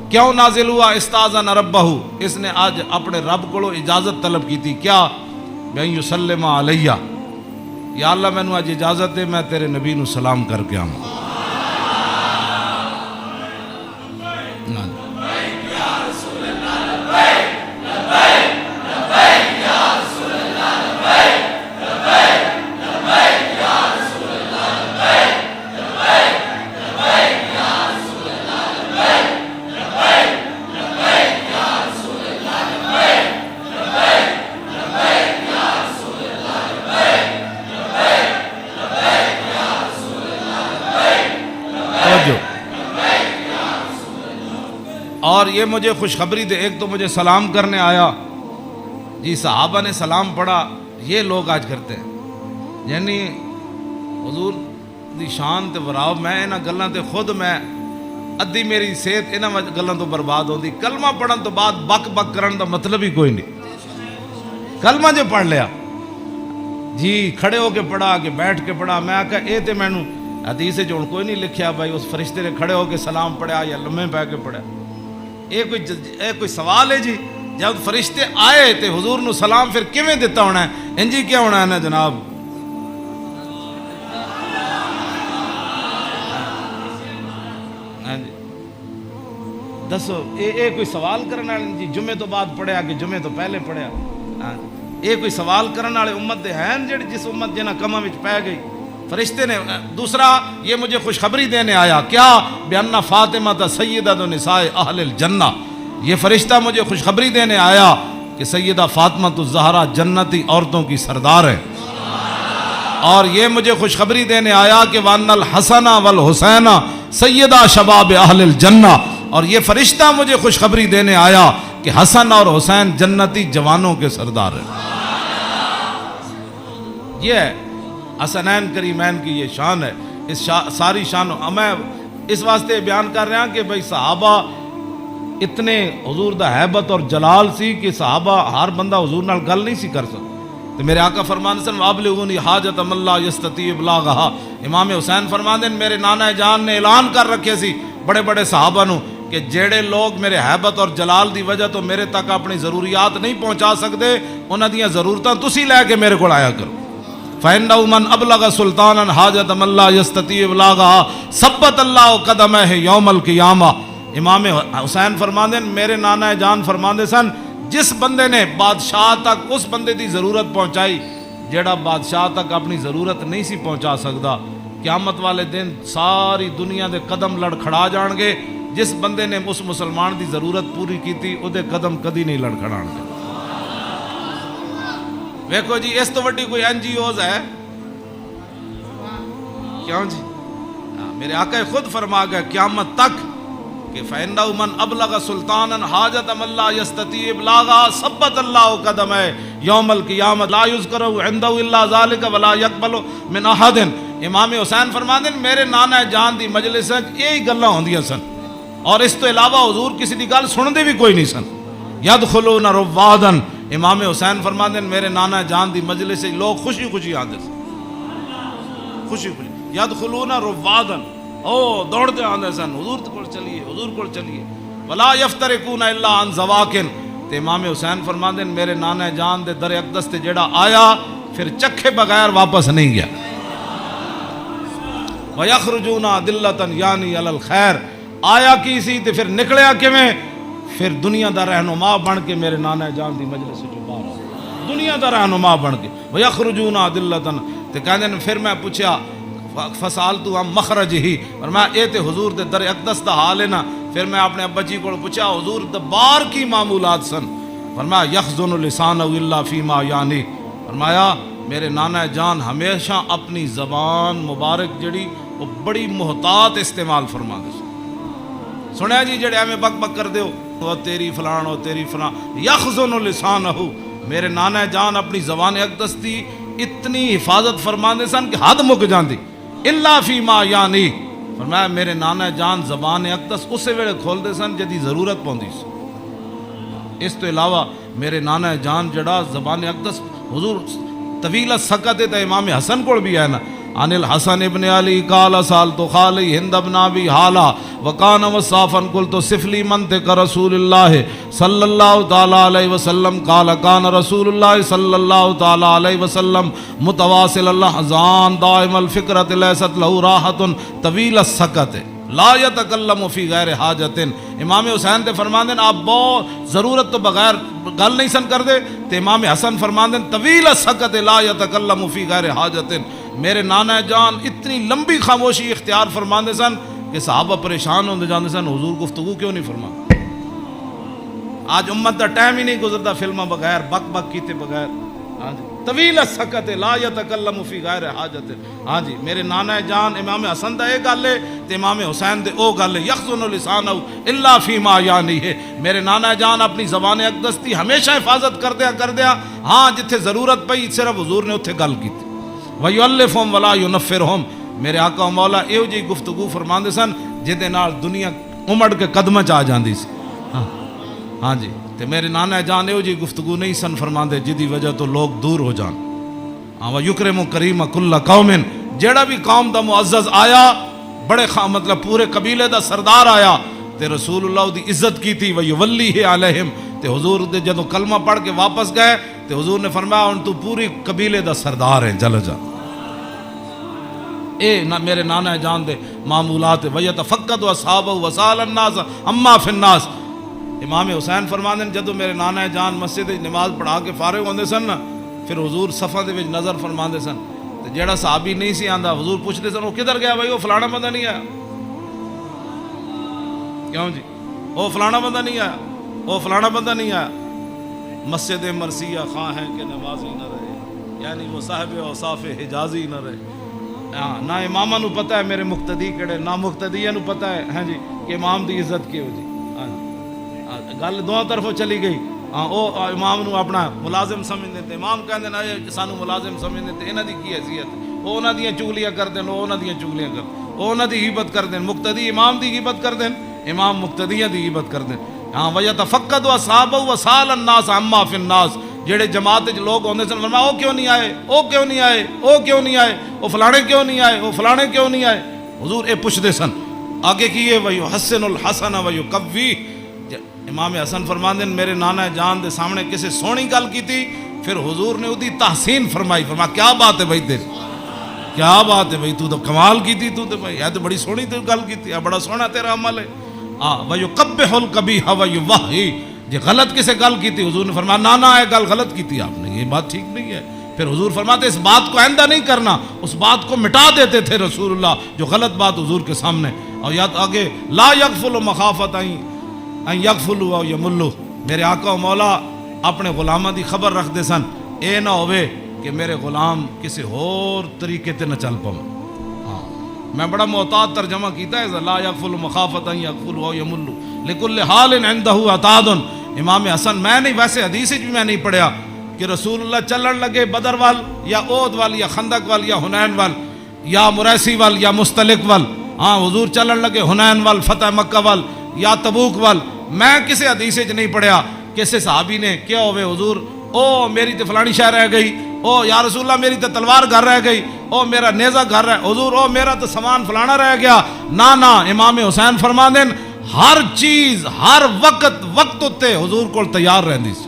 کیوں نازل ہوا؟ استاذن ربہ، اس نے آج اپنے رب کو اجازت طلب کی تھی. کیا؟ بین یسلم علیہ، یا اللہ مینوں اج اجازت دے میں تیرے نبی نو سلام کر کے آواں. اور یہ مجھے خوشخبری دے، ایک تو مجھے سلام کرنے آیا جی، صحابہ نے سلام پڑھا. یہ لوگ آج کرتے ہیں، یعنی حضور دی شان تے وراؤ، میں انہاں گلاں تے خود میں ادھی میری صحت انہاں گلاں تو برباد ہوندی. کلمہ پڑھن تو بعد بک بک کرن دا مطلب ہی کوئی نہیں. کلمہ جو پڑھ لیا جی، کھڑے ہو کے پڑھا کہ بیٹھ کے پڑھا، میں آکھا اے تے مینوں حدیث وچ ہن کوئی نہیں لکھیا بھائی اس فرشتے نے کھڑے ہو کے سلام پڑھیا یا لمے پے کے پڑھیا. یہ کوئی سوال ہے جی؟ جب فرشتے آئے تے حضور نو سلام پھر کیویں دیتا ہونا ہے؟ انجی کیا ہونا ہے نا جناب؟ دسو یہ کوئی سوال کرنے والے جی جمعے تو بعد پڑھیا کہ جمعے تو پہلے پڑھیا؟ یہ کوئی سوال کرنے والے امت دے ہیں جڑی جس امت جنہ کماں وچ پے گئی؟ فرشتے نے. دوسرا یہ مجھے خوشخبری دینے آیا، کیا؟ بِأَنَّ فاطمہ سیدۃ نساء اہل الجنہ، یہ فرشتہ مجھے خوشخبری دینے آیا کہ سیدہ فاطمہ الزہرا جنتی عورتوں کی سردار ہے. اور یہ مجھے خوشخبری دینے آیا کہ وَأَنَّ الْحَسَنَ وَالْحُسَيْنَ سیدہ شباب اہل الجنہ، اور یہ فرشتہ مجھے خوشخبری دینے آیا کہ حسن اور حسین جنتی جوانوں کے سردار ہیں. یہ ہے حسنین کریمین کی یہ شان ہے. اس ساری شان میں اس واسطے بیان کر رہا کہ بھئی صحابہ اتنے حضور دا حیبت اور جلال سی کہ صحابہ ہر بندہ حضور نال گل نہیں سی کر سکتا. تو میرے آقا فرماندے سن وابلغونی حاجت من لا یستطیع ابلاغھا. امام حسین فرماندے میرے نانا جان نے اعلان کر رکھے سی بڑے بڑے صحابہ نو کہ جڑے لوگ میرے حیبت اور جلال دی وجہ تو میرے تک اپنی ضروریات نہیں پہنچا سکتے، انہاں دیاں ضرورتاں تسی لے کے میرے کو آیا کرو. فَإِنَّهُ مَنْ أَبْلَغَ سُلْطَانًا حَاجَةَ مَنْ لَا يَسْتَطِيعُ إِبْلَاغَهَا ثَبَّتَ اللَّهُ قَدَمَيْهِ يَوْمَ الْقِيَامَةِ. امام حسین فرماندے میرے نانا جان فرماندے سن جس بندے نے بادشاہ تک اس بندے دی ضرورت پہنچائی جیڑا بادشاہ تک اپنی ضرورت نہیں سی پہنچا سکتا، قیامت والے دن ساری دنیا دے قدم لڑکھڑا جان گے. جس بندے نے اس مسلمان دی ضرورت پوری کی تھی او دے قدم کدی نہیں لڑکھڑان گے. دیکھو جی اس تو وڈی کوئی این جی اوز ہے کیوں جی؟ میرے آقا خود فرما گئے قیامت تک کہ فَإِنَّهُ مَنْ أَبْلَغَ سُلْطَانًا حَاجَةَ مَنْ لَا يَسْتَطِيعُ إِبْلَاغَهَا ثَبَّتَ اللَّهُ قَدَمَيْهِ يَوْمَ الْقِيَامَةِ لَا يُذْكَرُ عِنْدَهُ إِلَّا ذَلِكَ وَلَا يَقْبَلُ مِنْ أَحَدٍ. امام حسین فرماندے میرے نانا جان دی مجلس یہی گلاں ہوندیاں سن اور اس تو علاوہ حضور کسی دی گل سن دے بھی کوئی نہیں سن. يَدْخُلُونَ رُوَّادًا. امام حسین فرماندے میرے نانا جان دی مجلس سے لوگ خوشی خوشی آندے سن، خوشی خوشی. يَدْخُلُونَ رُوَّادًا، او دوڑتے آندے سن حضور کو چلیے، حضور کو چلیے. وَلَا يَفْتَرِقُونَ إِلَّا عَنْ زَوَاكٍ. تے امام حسین فرماندے میرے نانا جان دے در اقدس تے جڑا آیا پھر چکھے بغیر واپس نہیں گیا. وَيَخْرُجُونَ أَدِلَّةً یعنی علی الخیر. آیا کی سی تے پھر نکلیا کیویں؟ پھر دنیا دا رہنما بن کے میرے نانا جان دی مجلس جو باہر آیا، دنیا دا رہنما بن کے. وَيَخْرُجُونَ أَدِلَّةً. تے کہندے پھر میں پوچھا فسالتو عن مخرجہ، اور میں اے تے حضور دے در اقدس دا حال ہے نا. پھر میں اپنے ابا جی کو پوچھا حضور دا بار کی معمولات سن؟ فرمایا یخزن لسانہ الا فیما یعنی. فرمایا میرے نانا جان ہمیشہ اپنی زبان مبارک جڑی وہ بڑی محتاط استعمال فرما دے. سنیا جی جڑے ہمیں بک بک کر دے ہو تیری فلان ہو تیری فلان. یخزن لسانہ، میرے نانا جان اپنی زبان اقدس دی اتنی حفاظت فرما دے سن کہ حد مک جاندی. الا فیما یعنی. فرمایا میرے نانا جان زبان اقدس اسے ویلے کھولتے سن جدی ضرورت پوندی سی، اس تو علاوہ میرے نانا جان جڑا زبان اقدس حضور طویل سکت تے امام حسن کو بھی ہے نا، عن الحسن ابن علی قال سالت خالی ہند ابن ابی حالا وکان وصافا قلت سفلی منطق رسول اللہ صلی اللہ تعالی علیہ وسلم قال کان رسول اللہ صلی اللہ تعالی علیہ وسلم متواصل الاحزان دائم الفکرۃ لیست له راحت طویل السکت لا یتکلم فی غیر حاجت۔ امام حسین تے فرماندے آپ بہت ضرورت تو بغیر گل نہیں سن کر دے، تے امام حسن فرماندے طویل السکت لا یتکلم فی غیر حاجت۔ میرے نانا جان اتنی لمبی خاموشی اختیار فرماندے سن کہ صحابہ پریشان ہوندے جاندے سن، حضور گفتگو کیوں نہیں فرما؟ آج امت دا ٹائم ہی نہیں گزرتا فلموں بغیر، بک بک کیتے بغیر۔ ہاں جی، طویل السکت لا یتکلم فی غیر حاجت۔ ہاں جی، میرے نانا جان امام حسن دا ایک گل ہے تے امام حسین دے او گل ہے، یخزن لسانہ الا فیما یعنی ہے۔ میرے نانا جان اپنی زبان اقدس دی ہمیشہ حفاظت کردیا، ہاں جتھے ضرورت پئی صرف حضور نے اتھے گل کیتی۔ وَيُؤَلِّفُهُمْ وَلَا يُنَفِّرُهُمْ، میرے آقا و مولا ایو جی گفتگو فرماندے سن جہدے نال دنیا امڑ کے قدماں چ آ جاندی سی۔ ہاں جی، تے میرے نانا جان ایو جی گفتگو نہیں سن فرماندے جدی وجہ تو لوگ دور ہو جان۔ ہاں وَيُكْرِمُ كَرِيمَ كُلَّ قَوْمٍ، جیڑا بھی قوم دا معزز آیا، بڑے مطلب پورے قبیلے دا سردار آیا تے رسول اللہ دی عزت کی تھی۔ وَيُوَلِّيهِ عَلَيْهِمْ، تے حضور دے جدوں کلمہ پڑھ کے واپس گئے تے حضور نے فرمایا ہن تو پوری قبیلے دا سردار ہے، چل جا۔ اے میرے نانا جان دے معمولات وَيَتَفَقَّدُ أَصْحَابَهُ وَسَأَلَ النَّاسَ عَمَّا فِي النَّاسِ۔ امام حسین فرماندے جدوں میرے نانا جان مسجد نماز پڑھا کے فارغ ہوندے سن نا، پھر حضور صفاں دے وچ نظر فرماندے سن تے جیڑا صحابی نہیں سی آندا حضور پوچھتے سن وہ کدھر گیا بھائی، وہ فلانا بندہ نہیں آیا؟ کیوں جی وہ فلانا بندہ نہیں آیا، وہ فلانا بندہ نہیں آیا؟ مسجد مرثیہ خواہ ہیں کہ نمازی نہ رہے، یعنی وہ صاحب اوصاف حجازی نہ رہے۔ ہاں، نہ امامہ نو پتہ ہے میرے مقتدی کڑے، نہ مقتدیہ نو پتہ ہے ہاں جی کہ امام دی عزت کی ہو جی۔ ہاں گل دونوں طرفوں چلی گئی۔ ہاں او امام نو اپنا ملازم سمجھتے تے امام کہندے نا سانو ملازم سمجھتے تے انہاں دی کی حیثیت، وہ انہاں دیاں چگلیاں کردے، وہ انہاں دیاں چگلیاں کر، وہ انہاں دی غیبت کردے، مقتدی امام دی غیبت کردے، امام مقتدیاں دی غیبت کردے۔ ہاں وَيَتَفَقَّدُ أَصْحَابَهُ وَسَأَلَ النَّاسَ عَمَّا فِي النَّاسِ، جڑے جماعت وچ لوگ ہوندے سن فرمایا او کیوں نہیں آئے، او کیوں نہیں آئے، او کیوں نہیں آئے، او فلانے کیوں نہیں آئے، او فلانے کیوں نہیں آئے؟ حضور اے پوچھدے سن۔ آگے کیے وَيُحَسِّنُ الْحَسَنَ وَيُقَوِّيهِ۔ امام حسن فرماندے میرے نانا جان دے سامنے کسی سونی گل کی تھی، پھر حضور نے اودی تحسین فرمائی، فرمایا کیا بات ہے بھائی تیری، کیا بات ہے بھائی، تو کمال کی تھی، تو بھائی یہ تو بڑی سونی تو گل کی تھی، بڑا سونا تیرا عمل ہے۔ وَيُقَبِّحُ الْقَبِيحَ وَيُوَحِّي، جی غلط کسے گل کی تھی حضور نے فرمایا نانا یہ گل غلط کی تھی آپ نے، یہ بات ٹھیک نہیں ہے۔ پھر حضور فرماتے اس بات کو آئندہ نہیں کرنا، اس بات کو مٹا دیتے تھے رسول اللہ جو غلط بات حضور کے سامنے۔ اور یاد آگے لا یغفل مخافت ان یغفلوا او یملوا، میرے آقا و مولا اپنے غلاماں دی خبر رکھ دے سن، اے نہ ہوئے کہ میرے غلام کسی اور طریقے تے نہ چل پاؤں۔ ہاں میں بڑا محتاط ترجمہ کیتا ہے لا یغفل مخافت ان یغفلوا او یملوا لکل حال عندہ عتاد۔ امام حسن میں نہیں، ویسے حدیث بھی میں نہیں پڑھیا کہ رسول اللہ چلن لگے بدر وال یا احد وال یا خندق وال یا حنین وال یا مریسی وال یا مستلق وال، ہاں حضور چلن لگے حنین وال، فتح مکہ وال یا تبوک وال، میں کسی حدیث وچ نہیں پڑھیا کسی صحابی نے کیا ہوئے حضور او میری تے فلانی شے رہ گئی، او یا رسول اللہ میری تے تلوار گھر رہ گئی، او میرا نیزہ گھر رہ، حضور او میرا تو سامان فلانا رہ گیا۔ نا امام حسین فرماندے ہر چیز ہر وقت وقت اتے حضور کو تیار رہندی سی۔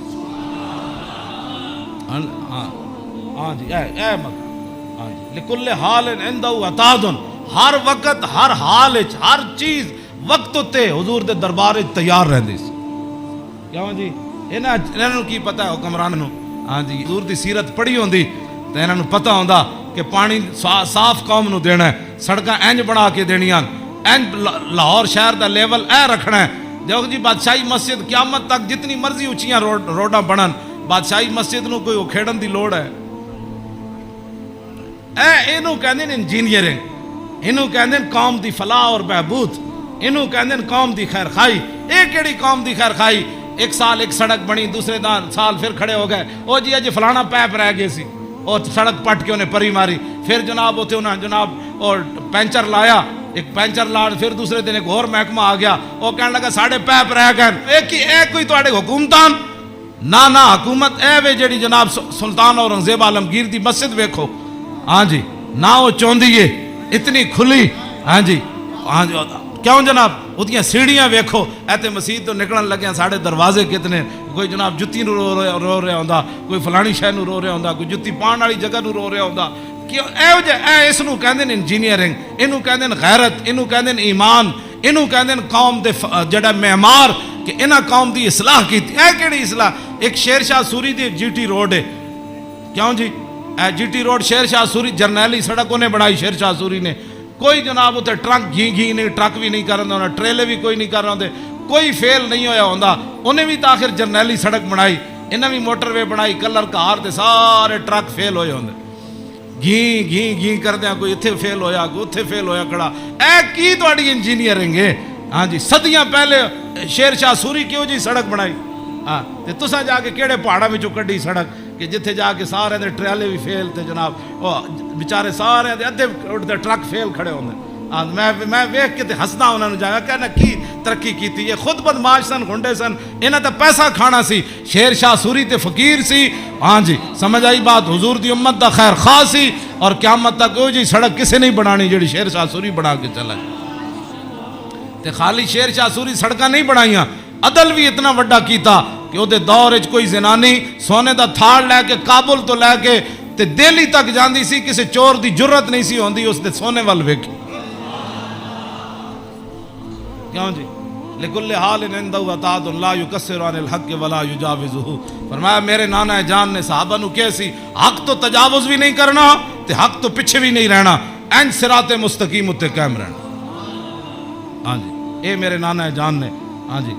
ہاں جی اے مگر ہاں جی لکل حال عندہ عتاد، ہر وقت ہر حال وچ ہر چیز وقت اتے حضور دے دربار وچ تیار رہندی سی۔ کیوں جی انہاں نوں کی پتہ ہے حکمران نوں، ہاں جی حضور دی سیرت پڑھی ہوندی تے انہاں نوں پتہ ہوندا کہ پانی صاف قوم نوں دینا ہے، سڑکاں انج بنا کے دینیاں، انج لاہور شہر دا لیول اے رکھنا ہے۔ دیکھو جی بادشاہی مسجد قیامت تک جتنی مرضی اونچیاں روڈاں بنن، بادشاہی مسجد نو کوئی کھیڑن دی لوڑ ہے؟ اینو کہندے نے انجینئرنگ، اینو کہندے نے قوم دی فلاح اور بہبود، اینو کہندے نے قوم دی خیر خائی۔ اے کیڑی قوم دی خیر خائی؟ ایک سال ایک سڑک بنی، دوسرے سال پھر کھڑے ہو گئے، او جی اج فلانا پیپ رہ گئے سی، اور سڑک پٹ کے انہیں پری ماری، پھر جناب اتنے انہیں جناب اور پینچر لایا، ایک پینچر لاڑ، پھر دوسرے دن ایک اور محکمہ آ گیا، وہ کہنے لگا ساڑھے پیپ رہ گئے، ایک کوئی تواڈے حکومتان نہ حکومت اے وے جڑی جناب سلطان اورنگزیب عالمگیر دی مسجد ویکھو، ہاں جی نہ وہ چوندی ہے اتنی کھلی، ہاں جی کیوں جناب ادیاں سیڑھیاں ویکھو، ایتے مسجد تو نکلن لگے ساڑھے دروازے کتنے، کوئی جناب جتی نو رو رہا ہوندا، کوئی فلانی شے نو رو رہا ہوندا، کوئی جتی پان والی جگہ نو رو رہا ہوندا، کیوں اے اس نو کہندے نے انجینئرنگ، اینو کہندے نے غیرت، اینو کہندے نے ایمان، اینو کہندے نے قوم دے جڑا معمار کہ انہاں قوم دی اصلاح کیتی، اے کیڑی اصلاح؟ ایک شیر شاہ سوری دی جی ٹی روڈ ہے، کیوں جی اے جی ٹی روڈ شیر شاہ سوری جرنیلی سڑک انہیں بنائی شیر شاہ سوری نے، کوئی جناب اتنے ٹرک گھی نہیں، ٹرک بھی نہیں کر رہا ہوں، ٹریلے بھی کوئی نہیں کر رہا ہوں، کوئی فیل نہیں ہویا ہوندا، انہیں بھی تاخر جرنیلی سڑک بنائی، انہیں بھی موٹر وے بنائی، کلر کار تے سارے ٹرک فیل ہوئے ہوندے، گھی کر دیا، کوئی اتھے فیل ہویا، کوئی اتھے فیل ہویا کھڑا، اے کی تواڈی انجینئرنگ ہے؟ ہاں جی صدیاں پہلے شیر شاہ سوری کیوں جی سڑک بنائی، ہاں تے تساں جا کے کیڑے پہاڑاں وچوں کڈی سڑک کہ جتھے جا کے سارے دے ٹریلے بھی فیل تے جناب بیچارے سارے دے ادھے اٹھتے ٹرک فیل کھڑے ہوندے، میں ویکھ کے تے ہسدا انہاں نوں جا کے کہنا کی ترقی کیتی، یہ خود بدماش سن، گھنڈے سن، انہاں تے پیسہ کھانا سی، شیر شاہ سوری تے فقیر سی، ہاں جی سمجھ آئی بات، حضور دی امت دا خیر خواہ سی، اور قیامت تک کوئی جی سڑک کسے نہیں بنانی جڑی شیر شاہ سوری بنا کے چلا تے خالی شیر شاہ سوری سڑکاں نہیں بنائیاں، عدل بھی اتنا وڈا کیتا کہ وہ دور وچ کوئی زنانی سونے دا تھاڑ لے کے کابل تو لے کے تے دہلی تک جاندی سی، کسی چور دی جرت نہیں سی ہوندی اس دے سونے وال ویکھی، کیوں جی لکل حال عندہ عطاۃ لا یکسر عن الحق ولا یجاوزہ، فرمایا میرے نانا جان نے صحابہ نو کہے سی حق تو تجاوز بھی نہیں کرنا تے حق تو پیچھے بھی نہیں رہنا، این صراط مستقیم اتے قائم رہنا، ہاں جی اے میرے نانا جان نے، ہاں جی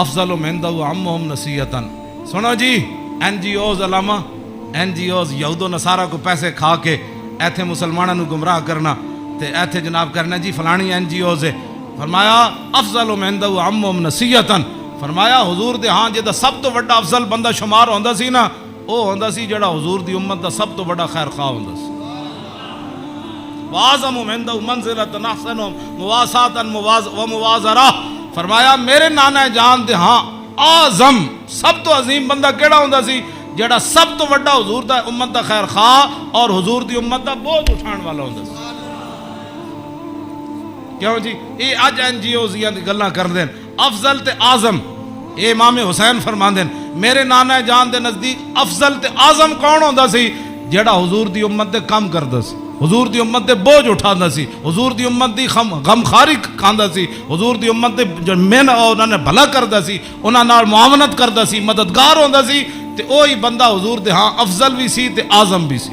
افضل عندہ عمہم نصیحتاً، سنو جی این جی اوز علامہ، این جی اوز یہود و نصارہ کو پیسے کھا کے ایتھے مسلمانوں نو گمراہ کرنا تے ایتھے جناب کرنا جی فلانی این جی اوز ہے، فرمایا افضل عندہ عمہم نصیحتاً، فرمایا حضور دے ہاں جے دا سب تو بڑا افضل بندہ شمار ہوندا سی نا، او ہوندا سی جڑا حضور دی امت دا سب تو بڑا خیر خواہ ہوندا سی، وَاعْظَمُ عِنْدَهُ مَنْزِلَةً أَحْسَنُهُمْ مُوَاسَاةً وَمُوَازَرَةً، فرمایا میرے نانا جان دے ہاں اعظم سب تو عظیم بندہ کیڑا ہوندا سی جڑا سب تو بڑا حضور دا امت دا خیر خواہ اور حضور دی امت دا بوجھ اٹھان والا ہوندا سی، کیوں جی یہ اج این جی اوز دی گلاں کردے افضل تے اعظم، اے امام حسین فرماندے میرے نانا جان دے نزدیک افضل تے اعظم کون ہوندا سی جڑا حضور دی امت دے کام کردا سی، حضور دی امت دے بوجھ اٹھاندا سی، حضور دی امت دی غمخاری کھاندا سی، حضور دی امت دے جو انہاں نے بھلا کردا سی، انہاں نال معاونت کردا سی، مددگار ہوندا سی، تے اوہی بندہ حضور دے ہاں افضل بھی سی تے اعظم بھی سی،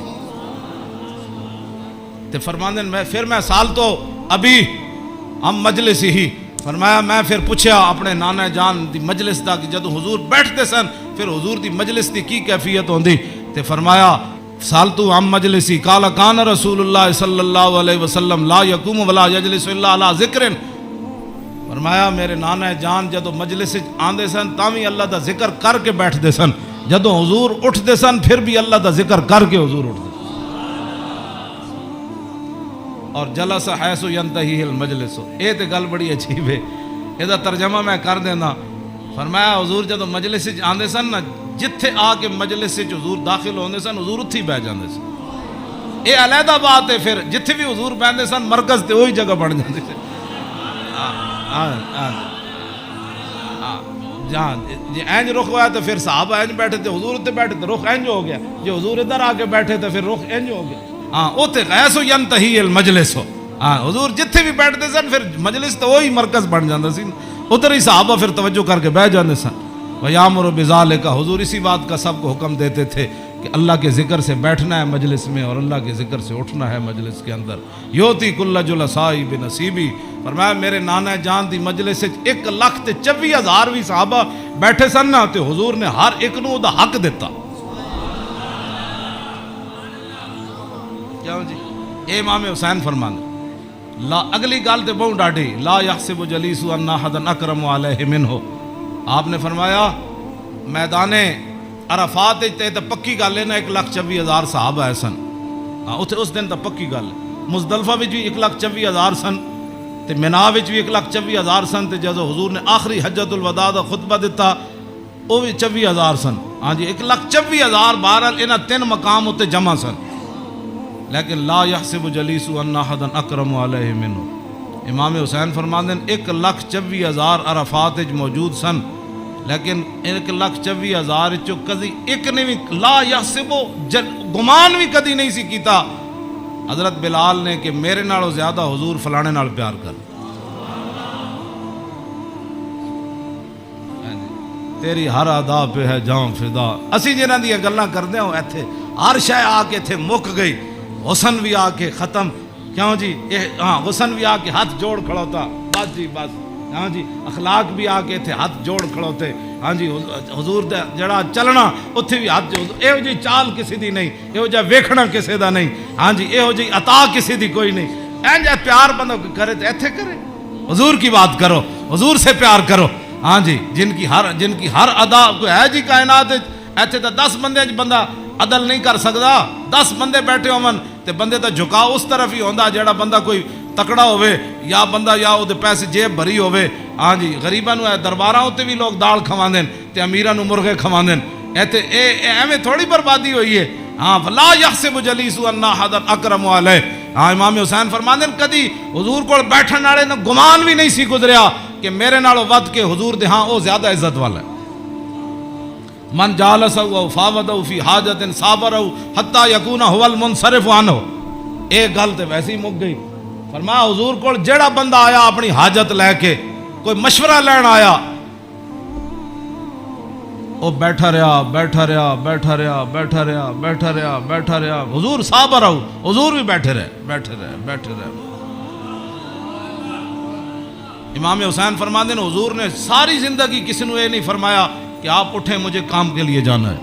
تے فرماندے پھر میں سال تو ابھی ہم مجلس ہی، فرمایا میں پھر پوچھیا اپنے نانا جان دی مجلس دا کہ جدو حضور بیٹھتے سن پھر حضور دی مجلس دی کی کیفیت ہوندی، تے فرمایا سالتو عن مجلسی قال کان رسول اللہ صلی اللہ علیہ وسلم لا یقوم ولا یجلس الا علی ذکر، فرمایا میرے نانا جان جدو مجلس آندے سن تاوی اللہ دا ذکر کر کے بیٹھتے سن، جدو حضور اٹھتے سن پھر بھی اللہ دا ذکر کر کے حضور اٹھتے، اور جلس حیث ینتہی المجلس، اے تے گل بڑی عجیب ہے، اے دا ترجمہ میں کر دینا، فرمایا حضور جدو مجلس آندے سن نا جتھے آ کے مجلس سے حضور داخل ہوندے سن حضور اتھی بہ جاندے سن، اے علیحدہ بات ہے، پھر جتھے بھی حضور بیندے سن مرکز تے وہی جگہ بن جاندے سن، جہاں جی اینج رخ ہوا تو پھر صحابہ اینج بیٹھے تھے، حضور اتنے بیٹھے تو رخ اینج ہو گیا، جو حضور ادھر آ کے بیٹھے تھے پھر رخ اینج ہو گیا، ہاں اوتے غیث ینتہی المجلس ہو، ہاں حضور جتھے بھی بیٹھتے سن پھر مجلس تو وہی مرکز بن جاندہ سی، ادھر ہی صحابہ پھر توجہ کر کے بیٹھ جاندے سن، وَيَامُرُ بِذَالِكَ، حضور اسی بات کا سب کو حکم دیتے تھے کہ اللہ کے ذکر سے بیٹھنا ہے مجلس میں اور اللہ کے ذکر سے اٹھنا ہے مجلس کے اندر، یوتی کل جلسائی بنصیبی، فرمایا میرے نانا جان دی مجلس 1,24,000 بھی صحابہ بیٹھے سن نا تے حضور نے ہر ایک نو دا حق دیتا، کیا جی اے امام حسین فرمانے لا اگلی گال تے بہت ڈاڑی لا یحسب جلیس ان احد اکرم علیہ منہ، آپ نے فرمایا میدان عرفات تے پکی گل ہے نا 1,24,000 صحابہ ہے سن، اس دن تو پکی گل ہے، مزدلفہ وچ بھی 1,24,000 سن تے مینا وچ بھی 1,24,000 سن تے جدو حضور نے آخری حجۃ الوداع دا خطبہ دیتا وہ بھی 24,000 سن. ہاں جی 1,24,000 بہرحال انہاں 3 مقام اتنے جمع سن. لیکن لا یحسب جلیس ان احد اکرم علیہ منہ. امام حسین فرماندے ہیں 1,24,000 عرفات وچ موجود سن لیکن 1,24,000 چو کدی ایک نے بھی لا یحسب گمان بھی کدی نہیں سی کیتا حضرت بلال نے کہ میرے نالوں زیادہ حضور فلانے نال پیار کر. تیری ہر ادا پہ ہے جاں فدا. اسی جنہاں دی گلاں کردے ہوں ایتھے ہر شے آ کے ایتھے مک گئی. حسن بھی آ کے ختم. کیوں جی ہاں حسن بھی آ کے ہاتھ جوڑ کھڑوتا بس جی بس. ہاں جی اخلاق بھی آ کے تھے ہاتھ جوڑ کھڑوتے. ہاں جی حضور دا جڑا چلنا اتھے بھی ہاتھ جوڑ. یہو جی چال کسی دی نہیں, یہو جا ویکھنا کسی دا نہیں. ہاں جی یہو جی عطا کسی دی کوئی نہیں. این جا پیار بندہ کرے تو ایتھے کرے. حضور کی بات کرو, حضور سے پیار کرو. ہاں جی جن کی ہر ادا کوئی ہے جی کائنات ایتھے تو 10 بندے بندہ عدل نہیں کر سکتا. 10 بندے بیٹھے ہون تے بندے دا جھکاؤ اس طرف ہی ہوندا جیڑا بندہ کوئی تکڑا ہوئے یا بندہ یا او دے پیسے جیب بھری ہوئے. ہاں جی غریباں نو درباراں تے بھی لوگ دال کھواندے تے امیراں نو مرغے کھواندے. ایتھے ایویں تھوڑی بربادی ہوئی ہے. ہاں فلا یحسب جلیس ان احد اکرم علیہ. ہاں امام حسین فرماندے کدی حضور کول بیٹھن والے نو گمان بھی نہیں سی گزریا کہ میرے نالوں ود کے حضور دے ہاں او زیادہ عزت والا ہے. من جالسہ او فاوضہ فی حاجت صابرہ حتی یکون هو المنصرف عنہ. ایک گل تے ویسے ہی مک گئی. فرمایا حضور کول جیڑا بندہ آیا اپنی حاجت لے کے کوئی مشورہ لین آیا او بیٹھا رہا بیٹھا رہا بیٹھا رہا بیٹھا رہا بیٹھا رہا بیٹھا رہا. حضور صابرہ حضور بھی بیٹھے رہے بیٹھے رہے بیٹھے رہے. امام حسین فرماتے ہیں حضور نے ساری زندگی کسی نے یہ نہیں فرمایا کہ آپ اٹھیں مجھے کام کے لیے جانا ہے.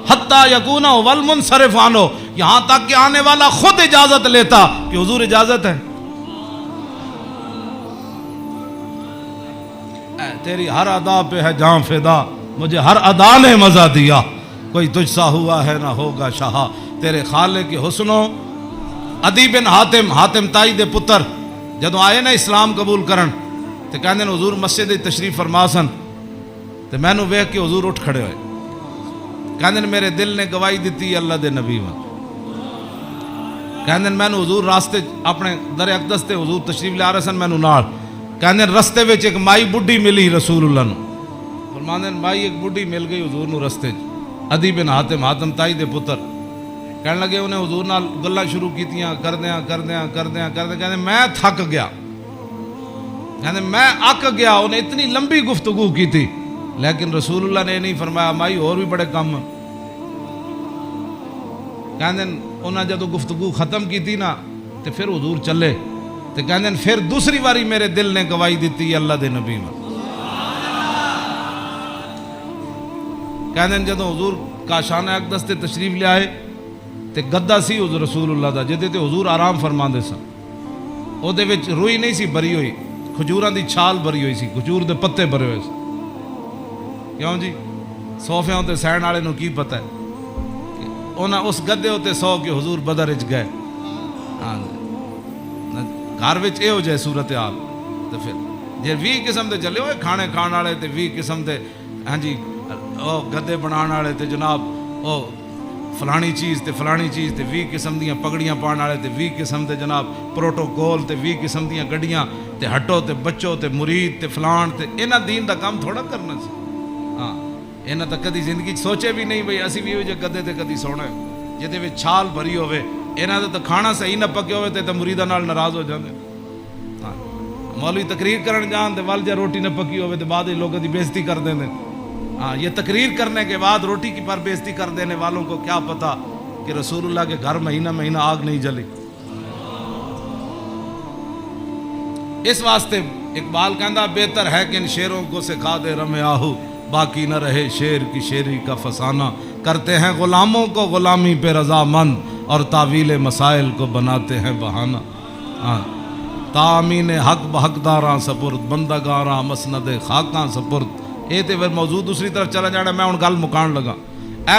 حتیٰ یکون والمنصرف عنہ, یہاں تک کہ آنے والا خود اجازت لیتا کہ حضور اجازت ہے. تیری ہر ادا پہ ہے جاں فدا, مجھے ہر ادا نے مزہ دیا. کوئی تجھ سا ہوا ہے نہ ہوگا شاہ. تیرے خالق کے حسنوں. عدی بن حاتم تائی دے پتر جدو آئے نا اسلام قبول کرن تے کہندے نے حضور مسجد تشریف فرما سن تے میں نو ویکھ کے حضور اٹھ کھڑے ہوئے. کہندے نے میرے دل نے گواہی دیتی اللہ دے نبی ون. کہندے میں نو حضور راستے اپنے در اقدس تے حضور تشریف لے آ رہے سن میں نو نال. کہندے رستے وچ ایک مائی بڈھی ملی رسول اللہ نو. فرماندے مائی ایک بڈھی مل گئی حضور نو رستے عدی بن حاتم تائی دے پتر. کہنے لگے انہیں حضور نال گلاں شروع کیتیاں کردیاں کہنے میں تھک گیا. کہنے میں اک گیا. انہیں اتنی لمبی گفتگو کی تھی لیکن رسول اللہ نے نہیں فرمایا مائی اور بھی بڑے کم. کہنے انہیں جدو گفتگو ختم کی تھی نا تو پھر حضور چلے تو کہنے پھر دوسری باری میرے دل نے گواہی دیتی اللہ دے نبی میں. کہنے جدو حضور کاشانہ اقدس تے تشریف لے آئے تے گدا سی حضور رسول اللہ دا جدے تے حضور آرام فرماندے سن. او دے وچ روئی نہیں سی بری ہوئی, کھجوراں دی چھال بری ہوئی سی, کھجور دے پتے بھرے ہوئے سی. کیوں جی صوفیاں تے سہن والے نو کی پتہ ہے کہ انہاں اس گدے تے سو کے حضور بدر وچ گئے. ہاں گھر وچ اے ہو جائے صورتحال تے پھر جے 20 قسم دے چلے ہوئے کھانے کھان والے تے 20 قسم دے ہاں جی او گدے بنان والے تے جناب او فلانی چیز تے 20 قسم دیاں پگڑیاں پان والے تے 20 قسم دے جناب پروٹوکول تے 20 قسم دیاں گڈیاں تے ہٹو تے بچو تے مرید تے فلان تے انہاں دین دا کام تھوڑا کرنا سی. ہاں انہاں تا کدی زندگی سوچے بھی نہیں بھئی اسی بھی جے گدے تے کدی سونا ہے جدے وچ چھال بھری ہوے. انہاں دا تے کھانا صحیح نہ پکے ہوے تے مریداں نال ناراض ہو جاندے. ہاں مولوی تقریر کرن جان تے ول جے روٹی نہ پکی ہوے تے بعد وچ لوگاں دی بےزتی کر دیندے. ہاں یہ تقریر کرنے کے بعد روٹی کی پر بےزتی کر دینے والوں کو کیا پتا کہ رسول اللہ کے گھر مہینہ آگ نہیں جلی. اس واسطے اقبال کہندہ بہتر ہے کہ ان شیروں کو سکھا دے رم آہو باقی نہ رہے شیر کی شیری کا فسانہ. کرتے ہیں غلاموں کو غلامی پہ رضا مند اور تعویل مسائل کو بناتے ہیں بہانہ. ہاں تامین حق بحقداراں سپرد بندگاراں مسند خاکاں سپرد. یہ تو موضوع دوسری طرف چلا جانا. میں ہوں گل مکان لگا.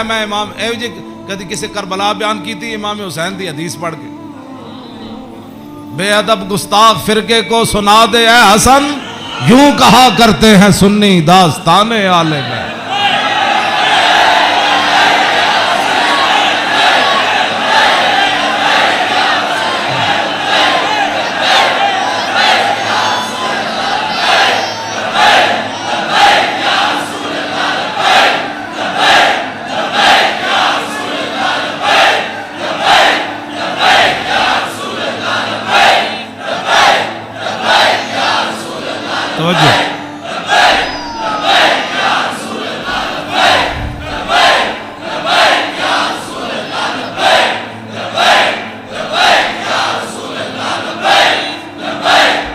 میں امام جی کدی کسی کربلا بیان کی تھی امام حسین دی حدیث پڑھ کے بے ادب گستاخ فرقے کو سنا دے اے حسن، یوں کہا کرتے ہیں سنی داستان آل بیت۔ توجہ،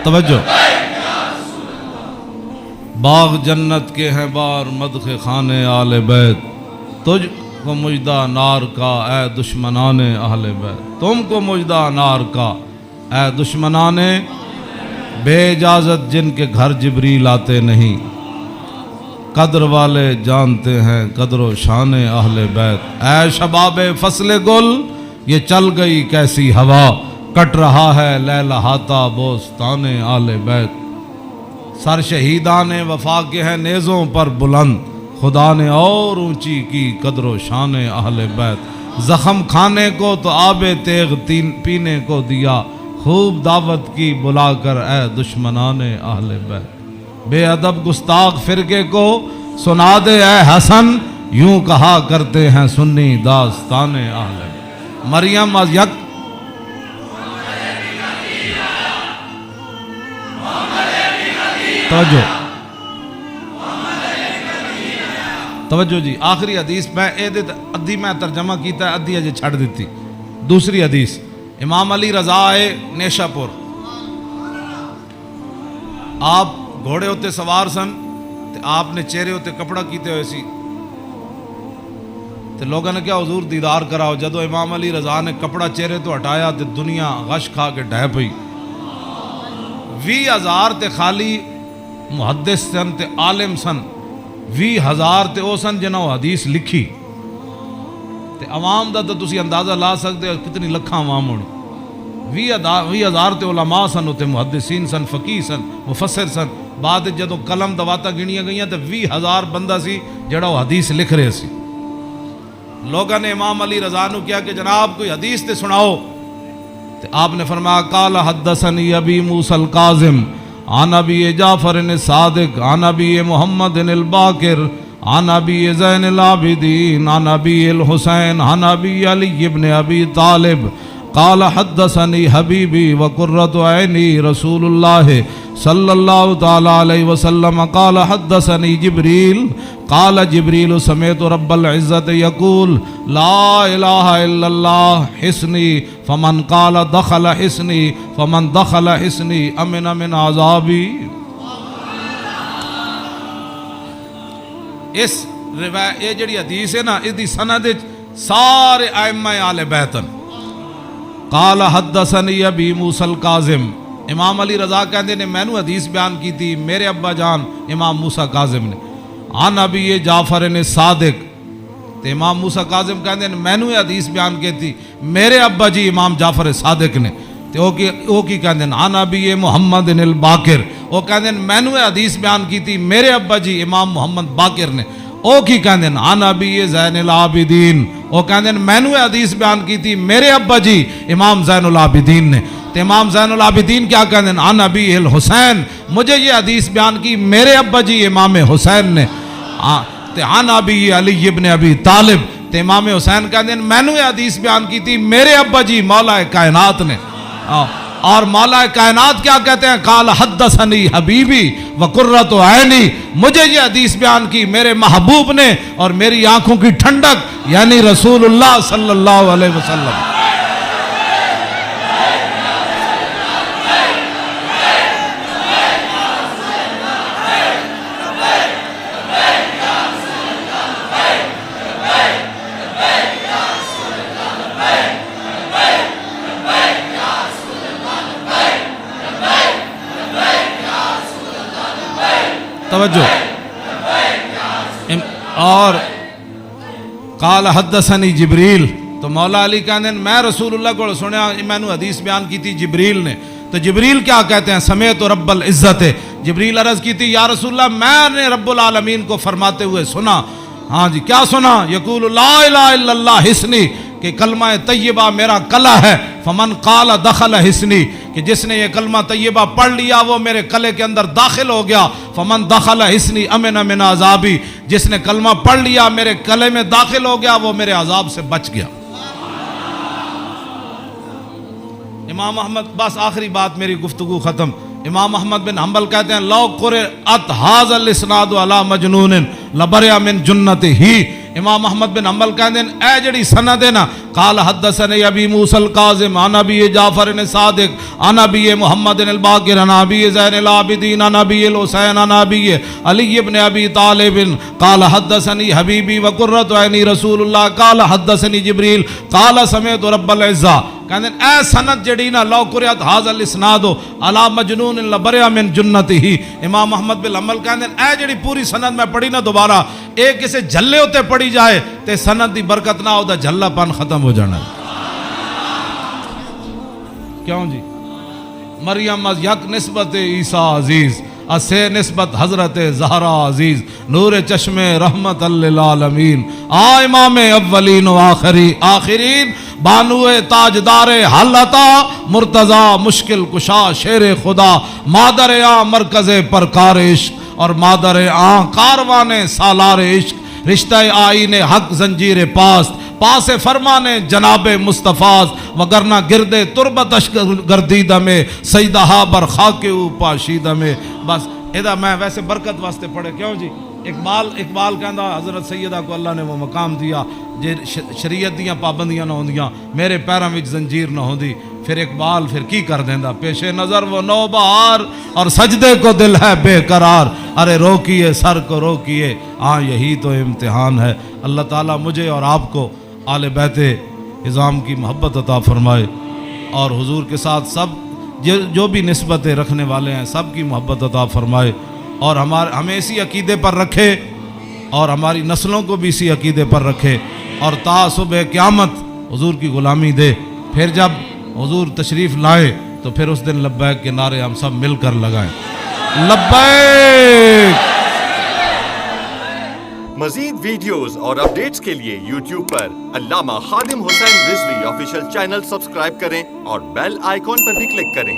توجہ، باغ جنت کے ہیں بار مدح خانے آل بیت، تجھ کو مجدہ نار کا اے دشمنان اہل بیت، تم کو مجدہ نار کا اے دشمنان بے اجازت جن کے گھر جبریل آتے نہیں، قدر والے جانتے ہیں قدر و شان اہل بیت، اے شباب فصل گل یہ چل گئی کیسی ہوا، کٹ رہا ہے لہلہاتا بوستان اہل بیت، سر شہیدان وفا کے ہیں نیزوں پر بلند، خدا نے اور اونچی کی قدر و شان اہل بیت، زخم کھانے کو تو آب تیغ پینے کو دیا، خوب دعوت کی بلا کر اے دشمنان اہل بیت، بے ادب گستاخ فرقے کو سنا دے اے حسن، یوں کہا کرتے ہیں سنی داستان اہل بیت۔ مریم از یک توجہ، توجہ جی، آخری حدیث میں ادھی میں ترجمہ کیتا ہے، ادھی اجے چھڑ دیتی۔ دوسری حدیث امام علی رضا ہے نیشا پور، آپ گھوڑے ہوتے سوار سن تے آپ نے چہرے ہوتے کپڑا کیتے ہوئے سی تے لوگوں نے کیا حضور دیدار کراؤ، جدو امام علی رضا نے کپڑا چہرے تو ہٹایا تے دنیا غش کھا کے ڈھہ پئی، 20,000 تے خالی محدث سن تے عالم سن، 20,000 تے او سن جنہوں حدیث لکھی تے عوام دا تو تسی اندازہ لا سکتے ہو کتنی لکھاں عوام ہونی، 20,000 تے علماء سن، تے محدثین سن، فقیہ سن، مفسر سن، بعد جدو قلم دواتا گنیاں گئیاں تے 20,000 بندہ سی جڑا وہ حدیث لکھ رہے سی۔ لوگوں نے امام علی رضا نو کیا کہ جناب کوئی حدیث تے سناؤ، تے آپ نے فرمایا قال حدثنی ابی موسیٰ الکاظم عن ابی جعفر الصادق عن ابی محمد الباقر عن ابی زین العابدین عن ابی الحسین عن ابی علی ابن ابی طالب قال حدثنی حبیبی وقرۃ عینی رسول اللہ صلی اللہ تعالی علیہ وسلم قال حدثنی جبریل قال جبریل سمعت رب العزت یقول لا الہ الا اللہ حسنی فمن قال دخل حسنی فمن دخل حسنی امن من عذابی۔ اس روایت یہ جڑی حدیث ہے نا، اس دی سند سارے ائمہ آل بیتن۔ قال حدثنی ابی موسیٰ الکاظم، امام علی رضا کہندے نے میں نو حدیث بیان کی تھی میرے ابا جان امام موسیٰ کاظم نے، عن ابی جعفر صادق، تے امام موسیٰ کاظم کہندے نے میں نو حدیث بیان کی تھی میرے ابا جی امام جعفر صادق نے، تے او کی کہندے نے عن ابی محمد الباقر، او کہندے نے میں نو حدیث بیان کی تھی میرے ابا جی امام محمد باقر نے، او کی کہندے نے عن ابی زین العابدین، او کہندے نے میں نو حدیث بیان کی تھی میرے ابا جی امام زین العابدین نے، تے امام زین العابدین کیا کہندے ہیں عن ابی الحسین، مجھے یہ حدیث بیان کی میرے ابا جی امام حسین نے، تے عن ابی علی ابن ابی طالب، تے امام حسین کہندے ہیں میں نے یہ حدیث بیان کی تھی میرے ابا جی مولا کائنات نے، اور مولا کائنات کیا کہتے ہیں قال حدثنی حبیبی وقرۃ عینی، مجھے یہ حدیث بیان کی میرے محبوب نے اور میری آنکھوں کی ٹھنڈک یعنی رسول اللہ صلی اللہ علیہ وسلم۔ توجہ، اور قال حدثنی جبریل، تو مولا علی کہتے ہیں میں رسول اللہ کو سنیا، میں نے حدیث بیان کی تھی جبریل نے، تو جبریل کیا کہتے ہیں، سمیت رب العزت، جبریل عرض کی تھی یا رسول اللہ میں نے رب العالمین کو فرماتے ہوئے سنا، ہاں جی کیا سنا، یقول لا الہ الا اللہ حسنی، کہ کلمہ طیبہ میرا کلا ہے، فمن قال دخل حسنی، کہ جس نے یہ کلمہ طیبہ پڑھ لیا وہ میرے کلے کے اندر داخل ہو گیا، فمن دخل حسنی امن من عذابی، جس نے کلمہ پڑھ لیا میرے کلے میں داخل ہو گیا وہ میرے عذاب سے بچ گیا۔ امام احمد، بس آخری بات میری گفتگو ختم، امام احمد بن حنبل کہتے ہیں لو قرأت ھذا الاسناد علی مجنون لبرئ من جنتہ، امام احمد بن حنبل کہتے ہیں اے جڑی سند ہے نا، قال حدثني ابی موسیٰ الکاظم عن ابی جعفر صادق عن ابی محمد الباقر عن ابی زین العابدین عن ابی الحسین عن ابی علی بن ابی طالب قال حدثني حبیبی وقرۃ عینی رسول اللہ قال حدثني جبریل قال سمعت رب العزہ، کہتے ہیں اے سند جڑی نا لو قرأت ھذا الاسناد علی مجنون لبرئ من جنتہ، امام احمد بن حنبل کہتے ہیں اے جڑی پوری سند میں پڑھی نا دوبارہ ایک کسے جھلے ہوتے پڑھی جائے تے سند دی برکت نہ ہو دا جھلا پن ختم ہو جانا ہے۔ کیوں جی مریم از یک نسبت عیسیٰ عزیز، اسے نسبت حضرت زہرا عزیز، نور چشم رحمت للعالمین، آ امام اولین و آخرین، بانو تاجدار حالتا مرتضی مشکل کشا شیر خدا، مادر آ مرکز پرکار عشق اور مادر آ کاروان سالار عشق، رشتہ آئین حق زنجیر پاس فرمان جناب مصطفیٰ، وگرنہ گردے تربتش گردیدہ میں سیدہا بر خاک او پاشیدہ میں۔ بس ادا میں ویسے برکت واسطے پڑھے، کیوں جی اقبال کہندا حضرت سیدہ کو اللہ نے وہ مقام دیا جے شریعت دیاں پابندیاں نہ ہوندیاں میرے پیراں وچ زنجیر نہ ہوندی، پھر اقبال پھر کی کر دیندا، پیش نظر وہ نو بہار اور سجدے کو دل ہے بے قرار، ارے روکیے سر کو روکیے، ہاں یہی تو امتحان ہے۔ اللہ تعالیٰ مجھے اور آپ کو آل بیت اعظام کی محبت عطا فرمائے، اور حضور کے ساتھ سب جو بھی نسبتیں رکھنے والے ہیں سب کی محبت عطا فرمائے، اور ہمیں اسی عقیدے پر رکھے اور ہماری نسلوں کو بھی اسی عقیدے پر رکھے، اور تا صبح قیامت حضور کی غلامی دے۔ پھر جب حضور تشریف لائے تو پھر اس دن لبیک کے نعرے ہم سب مل کر لگائیں، لبیک۔ مزید ویڈیوز اور اپڈیٹس کے لیے یوٹیوب پر علامہ Khadim Hussain Rizvi official channel subscribe کریں اور بیل آئیکن پر بھی کلک کریں۔